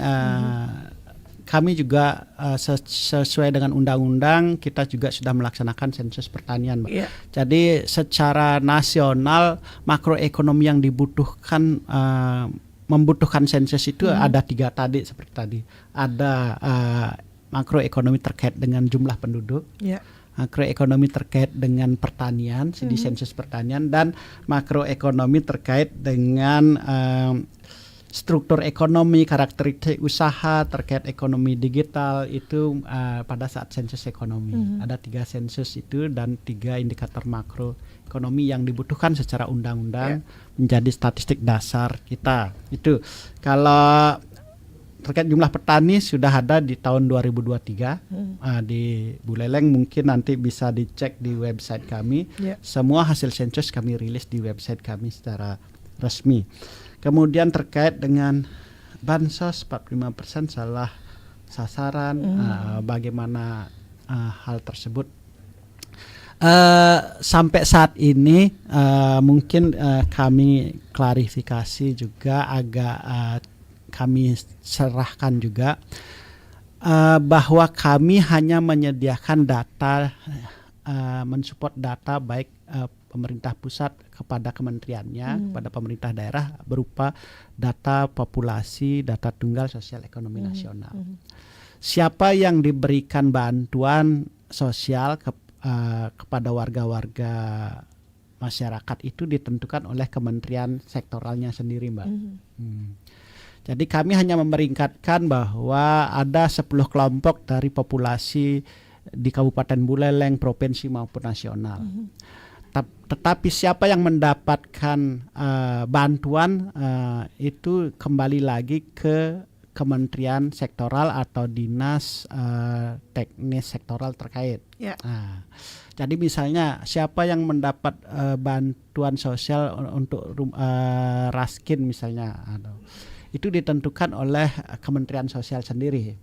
kami juga sesuai dengan undang-undang kita juga sudah melaksanakan sensus pertanian, Mbak. Jadi secara nasional makroekonomi yang dibutuhkan membutuhkan sensus itu ada 3 tadi seperti tadi. Ada makroekonomi terkait dengan jumlah penduduk, makroekonomi terkait dengan pertanian, di sensus pertanian, dan makroekonomi terkait dengan struktur ekonomi, karakteristik usaha terkait ekonomi digital itu pada saat sensus ekonomi. Ada 3 sensus itu dan 3 indikator makroekonomi yang dibutuhkan secara undang-undang menjadi statistik dasar kita. Itu kalau terkait jumlah petani sudah ada di tahun 2023 di Buleleng, mungkin nanti bisa dicek di website kami. Semua hasil sensus kami rilis di website kami secara resmi. Kemudian terkait dengan bansos 45% salah sasaran, bagaimana hal tersebut? Sampai saat ini mungkin kami klarifikasi juga agak kami serahkan juga bahwa kami hanya menyediakan data, mensupport data baik pemerintah pusat kepada kementeriannya, kepada pemerintah daerah berupa data populasi, data tunggal sosial ekonomi nasional. Siapa yang diberikan bantuan sosial kepada warga-warga masyarakat itu ditentukan oleh kementerian sektoralnya sendiri, Mbak. Jadi kami hanya memeringkatkan bahwa ada 10 kelompok dari populasi di Kabupaten Buleleng, provinsi maupun nasional. Tetapi siapa yang mendapatkan bantuan itu kembali lagi ke kementerian sektoral atau dinas teknis sektoral terkait. Jadi misalnya siapa yang mendapat bantuan sosial untuk raskin misalnya, itu ditentukan oleh Kementerian Sosial sendiri.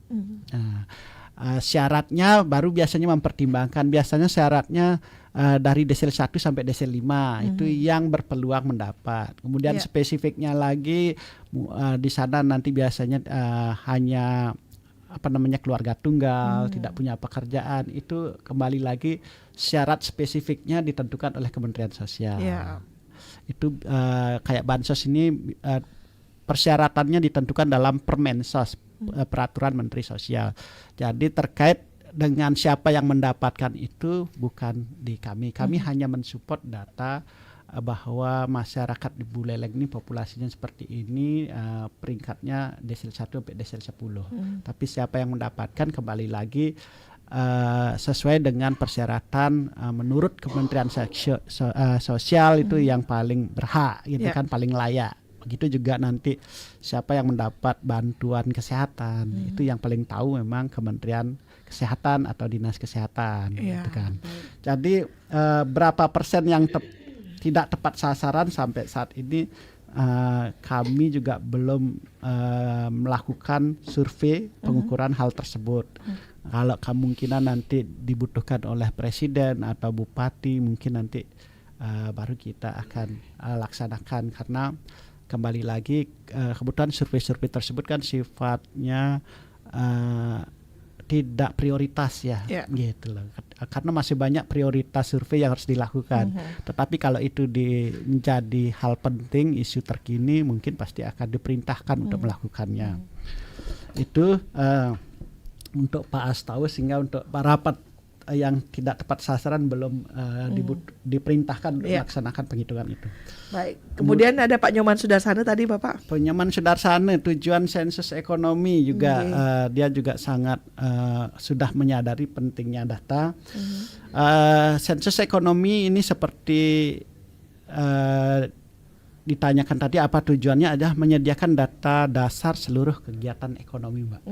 Syaratnya baru biasanya mempertimbangkan, biasanya syaratnya dari desil 1 sampai desil 5 itu yang berpeluang mendapat. Kemudian spesifiknya lagi di sana nanti biasanya hanya keluarga tunggal, tidak punya pekerjaan, itu kembali lagi syarat spesifiknya ditentukan oleh Kementerian Sosial. Itu kayak bansos ini persyaratannya ditentukan dalam Permensos, peraturan Menteri Sosial. Jadi terkait dengan siapa yang mendapatkan itu bukan di kami. Kami hanya mensupport data bahwa masyarakat di Buleleng ini populasinya seperti ini, peringkatnya desil 1 sampai desil 10. Tapi siapa yang mendapatkan kembali lagi sesuai dengan persyaratan menurut Kementerian Sosial itu yang paling berhak gitu kan, paling layak. Begitu juga nanti siapa yang mendapat bantuan kesehatan itu yang paling tahu memang Kementerian Kesehatan atau Dinas Kesehatan gitu kan. Jadi berapa persen yang tidak tepat sasaran sampai saat ini kami juga belum melakukan survei pengukuran hal tersebut. Kalau kemungkinan nanti dibutuhkan oleh presiden atau bupati, mungkin nanti baru kita akan laksanakan, karena kembali lagi kebetulan survei-survei tersebut kan sifatnya tidak prioritas gitu loh. Karena masih banyak prioritas survei yang harus dilakukan. Tetapi kalau itu menjadi hal penting, isu terkini, mungkin pasti akan diperintahkan untuk melakukannya. Itu untuk Pak As tahu, sehingga untuk rapat yang tidak tepat sasaran belum diperintahkan untuk melaksanakan penghitungan itu. Baik. Kemudian ada Pak Nyoman Sudarsana tadi, Bapak. Pak Nyoman Sudarsana, tujuan sensus ekonomi juga dia juga sangat sudah menyadari pentingnya data. Sensus ekonomi ini seperti ditanyakan tadi, apa tujuannya, adalah menyediakan data dasar seluruh kegiatan ekonomi, Mbak.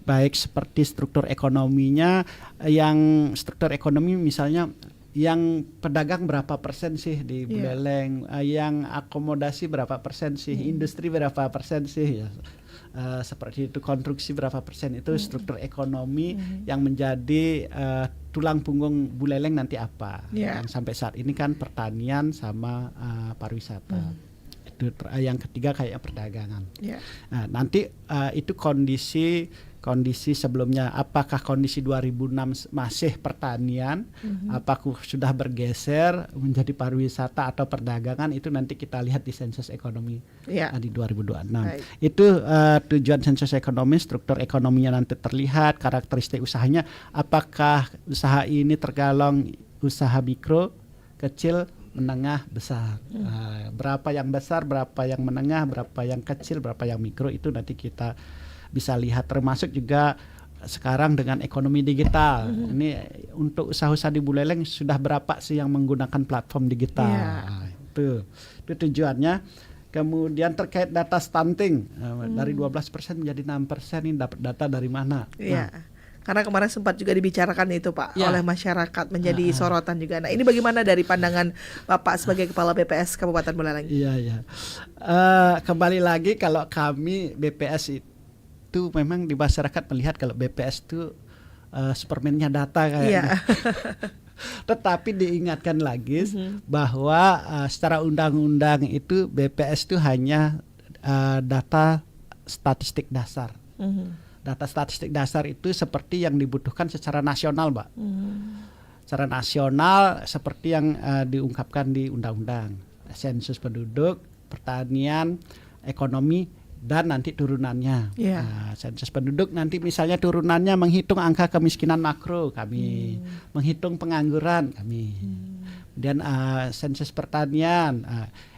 Baik seperti struktur ekonominya, yang struktur ekonomi misalnya yang pedagang berapa persen sih di Buleleng, yang akomodasi berapa persen sih, industri berapa persen sih, seperti itu, konstruksi berapa persen, itu struktur ekonomi yang menjadi tulang punggung Buleleng nanti apa. Yang sampai saat ini kan pertanian sama pariwisata. Itu yang ketiga kayak perdagangan. Nah, nanti itu kondisi sebelumnya, apakah kondisi 2006 masih pertanian, apakah sudah bergeser menjadi pariwisata atau perdagangan, itu nanti kita lihat di sensus ekonomi di 2026. Itu tujuan sensus ekonomi, struktur ekonominya nanti terlihat, karakteristik usahanya, apakah usaha ini tergolong usaha mikro, kecil, menengah, besar. Berapa yang besar, berapa yang menengah, berapa yang kecil, berapa yang mikro, itu nanti kita bisa lihat. Termasuk juga sekarang dengan ekonomi digital. Ini untuk usaha-usaha di Buleleng sudah berapa sih yang menggunakan platform digital. Itu tujuannya. Kemudian terkait data stunting, dari 12% menjadi 6%, ini dapat data dari mana? Karena kemarin sempat juga dibicarakan itu, Pak, oleh masyarakat, menjadi sorotan juga. Nah, ini bagaimana dari pandangan Bapak sebagai Kepala BPS Kabupaten Buleleng? Kembali lagi, kalau kami BPS itu memang di masyarakat melihat kalau BPS itu supermannya data kayaknya. Tetapi diingatkan lagi bahwa secara undang-undang itu BPS itu hanya data statistik dasar. Data statistik dasar itu seperti yang dibutuhkan secara nasional, Mbak. Secara nasional seperti yang diungkapkan di undang-undang. Sensus penduduk, pertanian, ekonomi, dan nanti turunannya. Sensus penduduk nanti misalnya turunannya menghitung angka kemiskinan makro, kami menghitung pengangguran, kami. Kemudian sensus pertanian,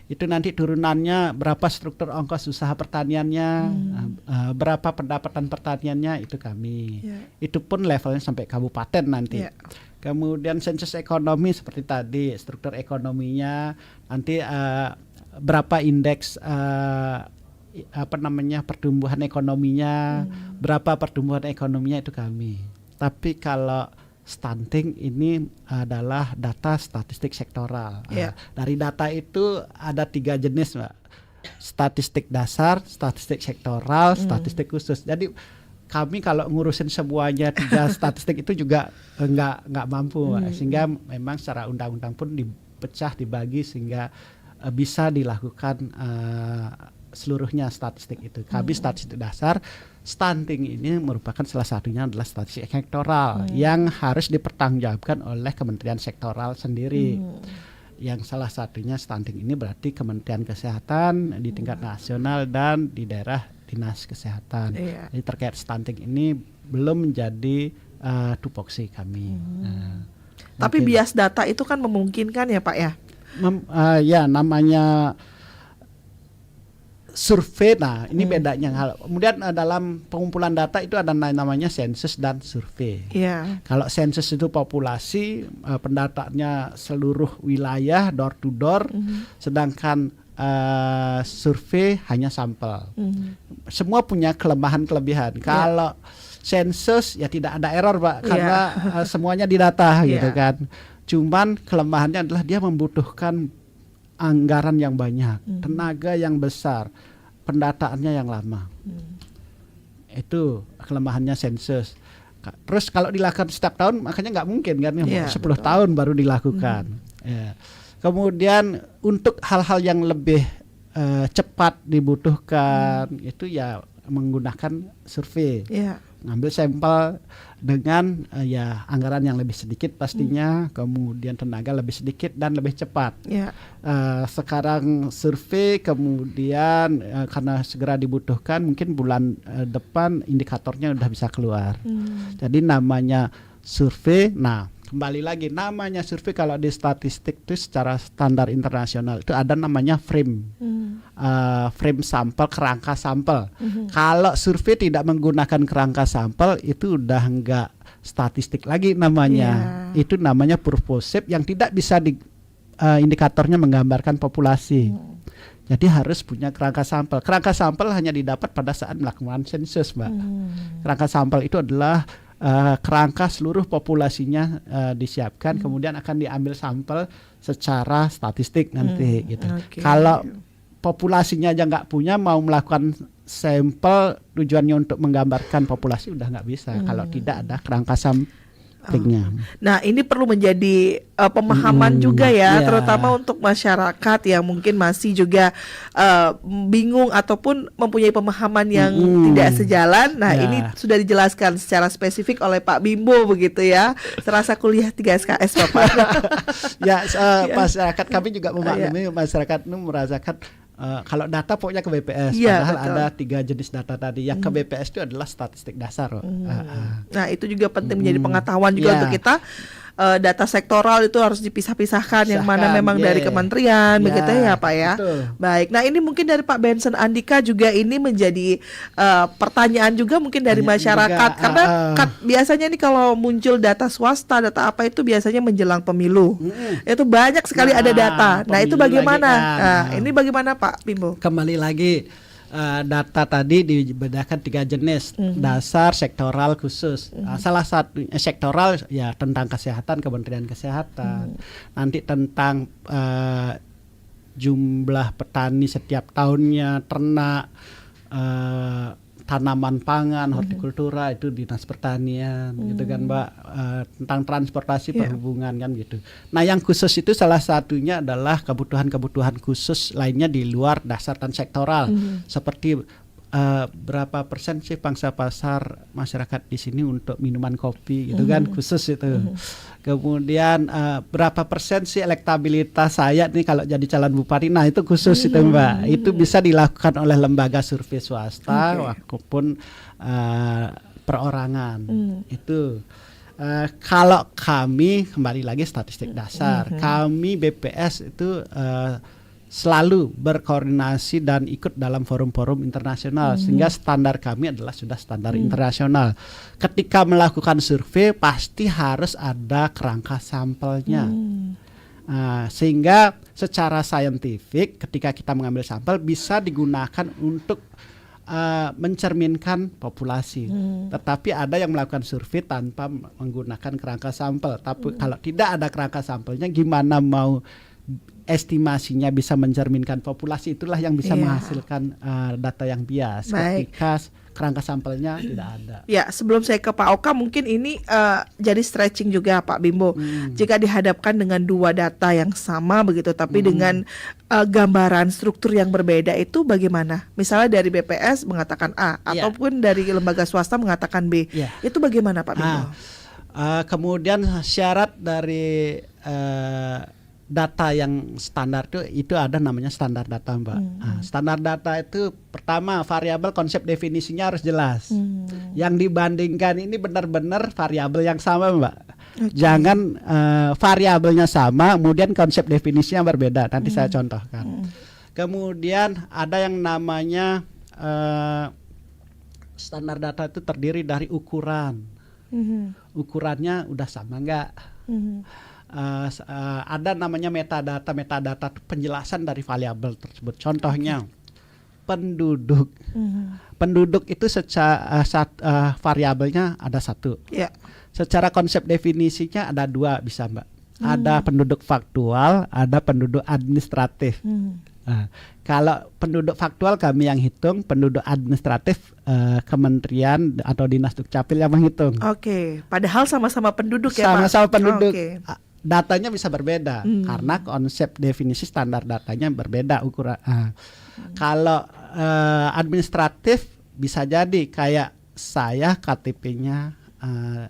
itu nanti turunannya berapa struktur ongkos usaha pertaniannya, berapa pendapatan pertaniannya, itu kami. Itu pun levelnya sampai kabupaten nanti. Kemudian sensus ekonomi seperti tadi, struktur ekonominya nanti berapa indeks pertumbuhan ekonominya, berapa pertumbuhan ekonominya, itu kami. Tapi kalau stunting ini adalah data statistik sektoral. Dari data itu ada 3 jenis, Mbak. statistik dasar, statistik sektoral, statistik khusus. Jadi kami kalau ngurusin semuanya 3 statistik itu juga nggak mampu, sehingga memang secara undang-undang pun dipecah, dibagi sehingga bisa dilakukan seluruhnya statistik itu. Kami statistik dasar, stunting ini merupakan salah satunya adalah statistik sektoral yang harus dipertanggungjawabkan oleh Kementerian Sektoral sendiri. Yang salah satunya stunting ini berarti Kementerian Kesehatan di tingkat nasional dan di daerah Dinas Kesehatan. Jadi terkait stunting ini belum menjadi tupoksi kami. Tapi bias data itu kan memungkinkan ya Pak ya? Ya namanya survei. Nah ini bedanya. Kemudian dalam pengumpulan data itu ada namanya sensus dan survei. Kalau sensus itu populasi, pendataannya seluruh wilayah door to door, sedangkan survei hanya sampel. Semua punya kelemahan kelebihan. Kalau sensus ya tidak ada error Pak, karena semuanya didata gitu kan. Cuman kelemahannya adalah dia membutuhkan anggaran yang banyak, tenaga yang besar, pendataannya yang lama. Itu kelemahannya sensus. Terus kalau dilakukan setiap tahun, makanya nggak mungkin kan, 10 tahun baru dilakukan. Kemudian untuk hal-hal yang lebih cepat dibutuhkan, itu ya menggunakan survei. Ngambil sampel dengan anggaran yang lebih sedikit pastinya, kemudian tenaga lebih sedikit dan lebih cepat. Sekarang survei, kemudian karena segera dibutuhkan, mungkin bulan depan indikatornya udah bisa keluar. Jadi namanya survei. Nah kembali lagi, namanya survei kalau di statistik itu secara standar internasional itu ada namanya frame. Frame sampel, kerangka sampel. Kalau survei tidak menggunakan kerangka sampel, itu udah enggak statistik lagi namanya. Itu namanya purposive yang tidak bisa indikatornya menggambarkan populasi. Jadi harus punya kerangka sampel. Kerangka sampel hanya didapat pada saat melakukan sensus, Mbak. Kerangka sampel itu adalah kerangka seluruh populasinya disiapkan, kemudian akan diambil sampel secara statistik nanti gitu. Kalau populasinya aja nggak punya, mau melakukan sampel tujuannya untuk menggambarkan populasi udah nggak bisa kalau tidak ada kerangka sampelnya. Nah ini perlu menjadi pemahaman juga ya, terutama untuk masyarakat yang mungkin masih juga bingung ataupun mempunyai pemahaman yang tidak sejalan. Nah ini sudah dijelaskan secara spesifik oleh Pak Bimbo begitu ya. Serasa kuliah 3 SKS Bapak. Masyarakat kami juga memaklumi, masyarakat itu merasakan kalau data pokoknya ke BPS, padahal betul. Ada 3 jenis data tadi. Yang ke BPS itu adalah statistik dasar. Nah itu juga penting menjadi pengetahuan juga untuk kita. Data sektoral itu harus dipisah-pisahkan, yang mana memang dari kementerian, begitu ya Pak ya. Betul. Baik, nah ini mungkin dari Pak Benson Andika juga ini menjadi pertanyaan juga mungkin dari masyarakat juga, karena biasanya ini kalau muncul data swasta, data apa itu biasanya menjelang pemilu, itu banyak sekali ada data. Nah itu bagaimana? Nah ini bagaimana Pak Bimbo? Kembali lagi. Data tadi dibedakan 3 jenis, dasar, sektoral, khusus. Salah satu sektoral ya tentang kesehatan, Kementerian Kesehatan. Nanti tentang jumlah petani setiap tahunnya, ternak, tanaman pangan, hortikultura itu Dinas Pertanian, gitu kan Mbak. Tentang transportasi, perhubungan kan gitu. Nah yang khusus itu salah satunya adalah kebutuhan-kebutuhan khusus lainnya di luar dasar dan sektoral, seperti berapa persen sih pangsa pasar masyarakat di sini untuk minuman kopi gitu kan, khusus itu. Kemudian berapa persen sih elektabilitas saya nih kalau jadi calon bupati, nah itu khusus itu Mbak. Itu bisa dilakukan oleh lembaga survei swasta maupun perorangan. Itu kalau kami kembali lagi statistik dasar, kami BPS itu selalu berkoordinasi dan ikut dalam forum-forum internasional, sehingga standar kami adalah sudah standar internasional. Ketika melakukan survei pasti harus ada kerangka sampelnya, sehingga secara saintifik ketika kita mengambil sampel bisa digunakan untuk mencerminkan populasi. Tetapi ada yang melakukan survei tanpa menggunakan kerangka sampel. Tapi kalau tidak ada kerangka sampelnya, gimana mau estimasinya bisa mencerminkan populasi, itulah yang bisa Iya. menghasilkan data yang bias. Baik. Ketika kerangka sampelnya tidak ada. Ya, sebelum saya ke Pak Oka, mungkin ini jadi stretching juga Pak Bimbo. Jika dihadapkan dengan dua data yang sama begitu, tapi dengan gambaran struktur yang berbeda, itu bagaimana? Misalnya dari BPS mengatakan A, Ya. ataupun dari lembaga swasta mengatakan B. Ya. Itu bagaimana Pak Bimbo? Kemudian syarat dari data yang standar itu ada namanya standar data, Mbak. Standar data itu pertama variabel konsep definisinya harus jelas. Yang dibandingkan ini benar-benar variabel yang sama, Mbak. Jangan variabelnya sama, kemudian konsep definisinya berbeda. Nanti saya contohkan. Kemudian ada yang namanya standar data itu terdiri dari ukuran. Ukurannya udah sama nggak? Ada namanya metadata. Metadata itu penjelasan dari variabel tersebut. Contohnya penduduk. Penduduk itu secara variabelnya ada satu. Ya. Secara konsep definisinya ada dua bisa, Mbak. Ada penduduk faktual, ada penduduk administratif. Kalau penduduk faktual kami yang hitung, penduduk administratif kementerian atau dinas dukcapil yang menghitung. Oke, padahal sama-sama penduduk ya Pak? Sama-sama penduduk. Oke. Datanya bisa berbeda karena konsep definisi standar datanya berbeda ukuran. Kalau administratif bisa jadi kayak saya KTP-nya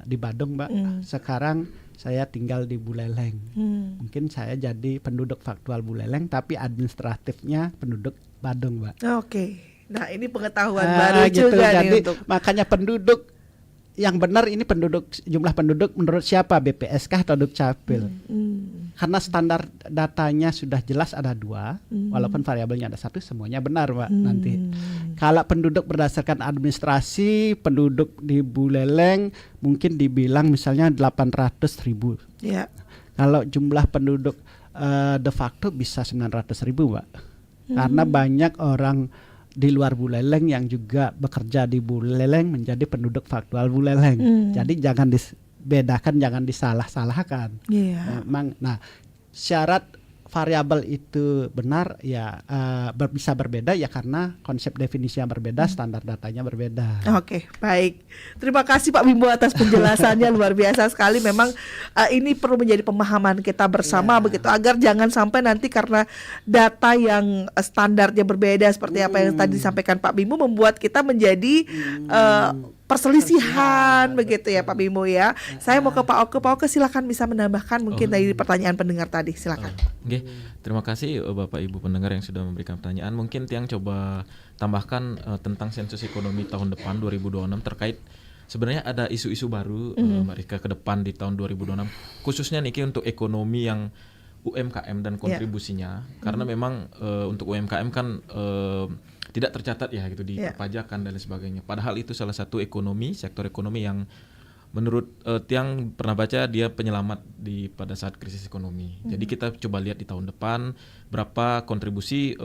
di Badung, Mbak. Sekarang saya tinggal di Buleleng. Mungkin saya jadi penduduk faktual Buleleng tapi administratifnya penduduk Badung, Mbak. Oke. Nah, ini pengetahuan baru Gitu. juga Jadi nih untuk makanya penduduk yang benar ini jumlah penduduk menurut siapa, BPS kah atau Dukcapil? Karena standar datanya sudah jelas ada dua, walaupun variabelnya ada satu, semuanya benar, Mbak. Nanti kalau penduduk berdasarkan administrasi, penduduk di Buleleng mungkin dibilang misalnya 800.000. ya. Kalau jumlah penduduk de facto bisa 900.000, Mbak. Karena banyak orang di luar Buleleng yang juga bekerja di Buleleng menjadi penduduk faktual Buleleng. Jadi jangan dibedakan, jangan disalah-salahkan. Iya. Memang, nah syarat variabel itu benar ya bisa berbeda ya karena konsep definisi yang berbeda, standar datanya berbeda. Oke, baik. Terima kasih Pak Bimbo atas penjelasannya luar biasa sekali. Memang ini perlu menjadi pemahaman kita bersama begitu agar jangan sampai nanti karena data yang standarnya berbeda seperti apa yang tadi disampaikan Pak Bimbo membuat kita menjadi perselisihan begitu ya Pak Bimbo ya. Saya mau ke Pak Oke. Pak Oke silakan bisa menambahkan mungkin dari pertanyaan pendengar tadi. Silakan. Oke, terima kasih Bapak Ibu pendengar yang sudah memberikan pertanyaan. Mungkin Tiang coba tambahkan tentang sensus ekonomi tahun depan 2026 terkait sebenarnya ada isu-isu baru Mbak Rika ke depan di tahun 2026 khususnya Niki untuk ekonomi yang UMKM dan kontribusinya karena memang untuk UMKM kan tidak tercatat ya gitu di perpajakan dan lain sebagainya. Padahal itu salah satu sektor ekonomi yang menurut Tiang pernah baca dia penyelamat pada saat krisis ekonomi. Jadi kita coba lihat di tahun depan berapa kontribusi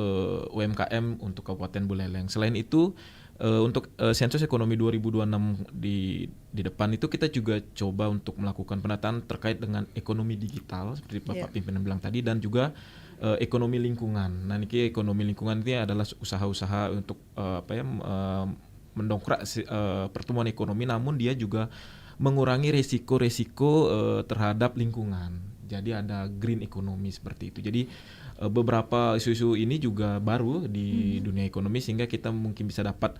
UMKM untuk Kabupaten Buleleng. Selain itu untuk sensus ekonomi 2026 di depan itu kita juga coba untuk melakukan penataan terkait dengan ekonomi digital seperti Bapak pimpinan bilang tadi dan juga ekonomi lingkungan. Nah, ini ekonomi lingkungan ini adalah usaha-usaha untuk mendongkrak pertumbuhan ekonomi, namun dia juga mengurangi resiko-resiko terhadap lingkungan. Jadi ada green economy seperti itu. Jadi beberapa isu-isu ini juga baru di dunia ekonomi sehingga kita mungkin bisa dapat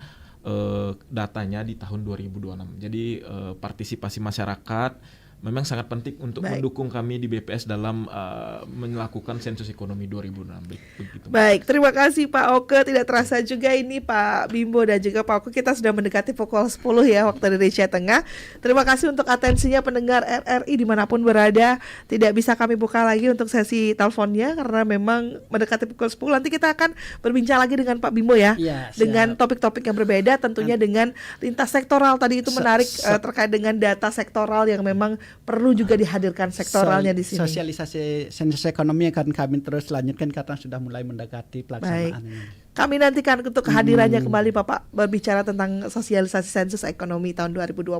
datanya di tahun 2026. Jadi partisipasi masyarakat memang sangat penting untuk mendukung kami di BPS dalam melakukan sensus ekonomi 2026. Begitu. Baik, terima kasih Pak Oke. Tidak terasa juga ini Pak Bimbo dan juga Pak Oke, kita sudah mendekati pukul 10 ya waktu Indonesia Tengah. Terima kasih untuk atensinya pendengar RRI dimanapun berada. Tidak bisa kami buka lagi untuk sesi teleponnya karena memang mendekati pukul 10. Nanti kita akan berbincang lagi dengan Pak Bimbo ya, dengan topik-topik yang berbeda tentunya dengan lintas sektoral. Tadi itu menarik terkait dengan data sektoral yang memang perlu juga dihadirkan sektoralnya di sini. Sosialisasi sensus ekonomi akan kami terus lanjutkan karena sudah mulai mendekati pelaksanaan ini. Kami nantikan untuk kehadirannya kembali Bapak berbicara tentang sosialisasi sensus ekonomi tahun 2026.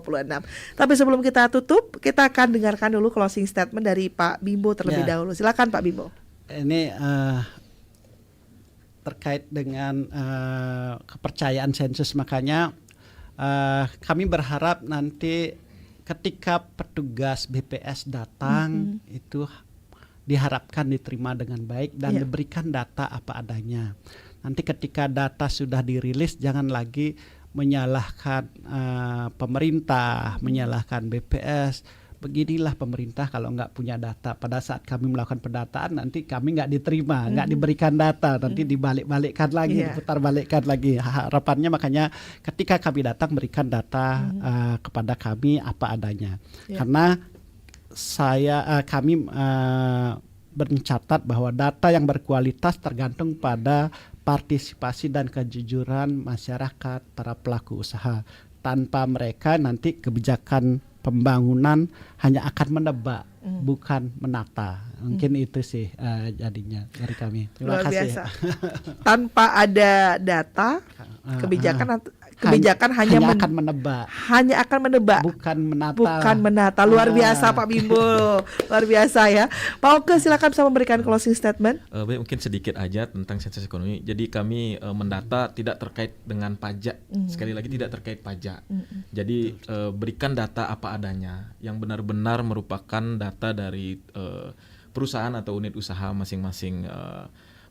Tapi sebelum kita tutup, kita akan dengarkan dulu closing statement dari Pak Bimbo terlebih dahulu. Silakan Pak Bimbo. ini terkait dengan kepercayaan sensus, makanya kami berharap nanti ketika petugas BPS datang itu diharapkan diterima dengan baik dan diberikan data apa adanya. Nanti ketika data sudah dirilis jangan lagi menyalahkan pemerintah, menyalahkan BPS. Beginilah pemerintah kalau nggak punya data. Pada saat kami melakukan pendataan nanti kami nggak diterima, nggak diberikan data, nanti dibalik-balikkan lagi, diputar-balikkan lagi. Harapannya makanya ketika kami datang berikan data kepada kami apa adanya. Karena kami mencatat bahwa data yang berkualitas tergantung pada partisipasi dan kejujuran masyarakat, para pelaku usaha. Tanpa mereka nanti kebijakan pembangunan hanya akan menebak, bukan menata. Mungkin itu sih jadinya dari kami. Terima Luar kasih. biasa. Tanpa ada data, kebijakan hanya akan menebak. Hanya akan menebak, bukan menata. Bukan menata. Luar biasa Pak Bimbo. Luar biasa ya. Pak Oke, silakan bisa memberikan closing statement. Baik, mungkin sedikit aja tentang sensus ekonomi. Jadi kami mendata tidak terkait dengan pajak. Sekali lagi tidak terkait pajak. Jadi berikan data apa adanya yang benar-benar merupakan data dari perusahaan atau unit usaha masing-masing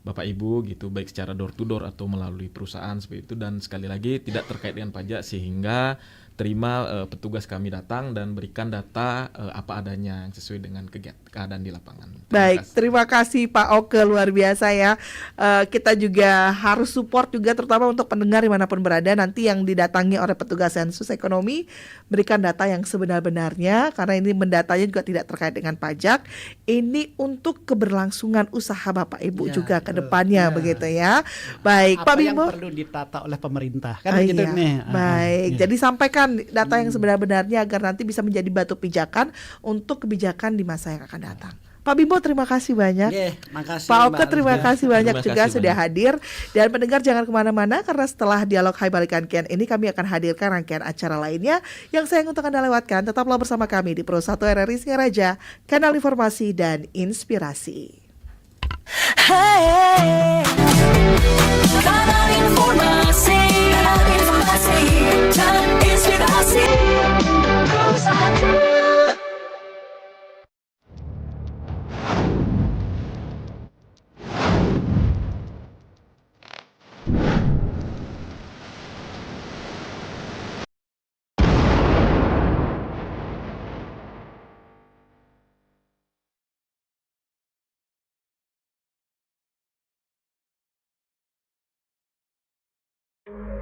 Bapak Ibu gitu, baik secara door to door atau melalui perusahaan seperti itu, dan sekali lagi tidak terkait dengan pajak sehingga terima petugas kami datang dan berikan data apa adanya yang sesuai dengan keadaan di lapangan. Terima kasih Pak Oke, luar biasa ya. Kita juga harus support juga terutama untuk pendengar dimanapun berada nanti yang didatangi oleh petugas sensus ekonomi, berikan data yang sebenar-benarnya karena ini mendatanya juga tidak terkait dengan pajak. Ini untuk keberlangsungan usaha Bapak Ibu juga ke depannya begitu ya. Baik, apa Pak Bimbo. yang perlu ditata oleh pemerintah kan gitu nih. Baik, jadi sampaikan data yang sebenar-benarnya agar nanti bisa menjadi batu pijakan untuk kebijakan di masa yang akan datang. Pak Bimbo, terima kasih banyak. Makasih, Pak Oke, terima kasih banyak juga sudah hadir. Dan pendengar jangan kemana-mana karena setelah dialog Hai Balikan Ken ini kami akan hadirkan rangkaian acara lainnya yang sayang untuk Anda lewatkan. Tetaplah bersama kami di Pro 1 RRI Singaraja, kanal informasi dan inspirasi. Hey, kanal informasi.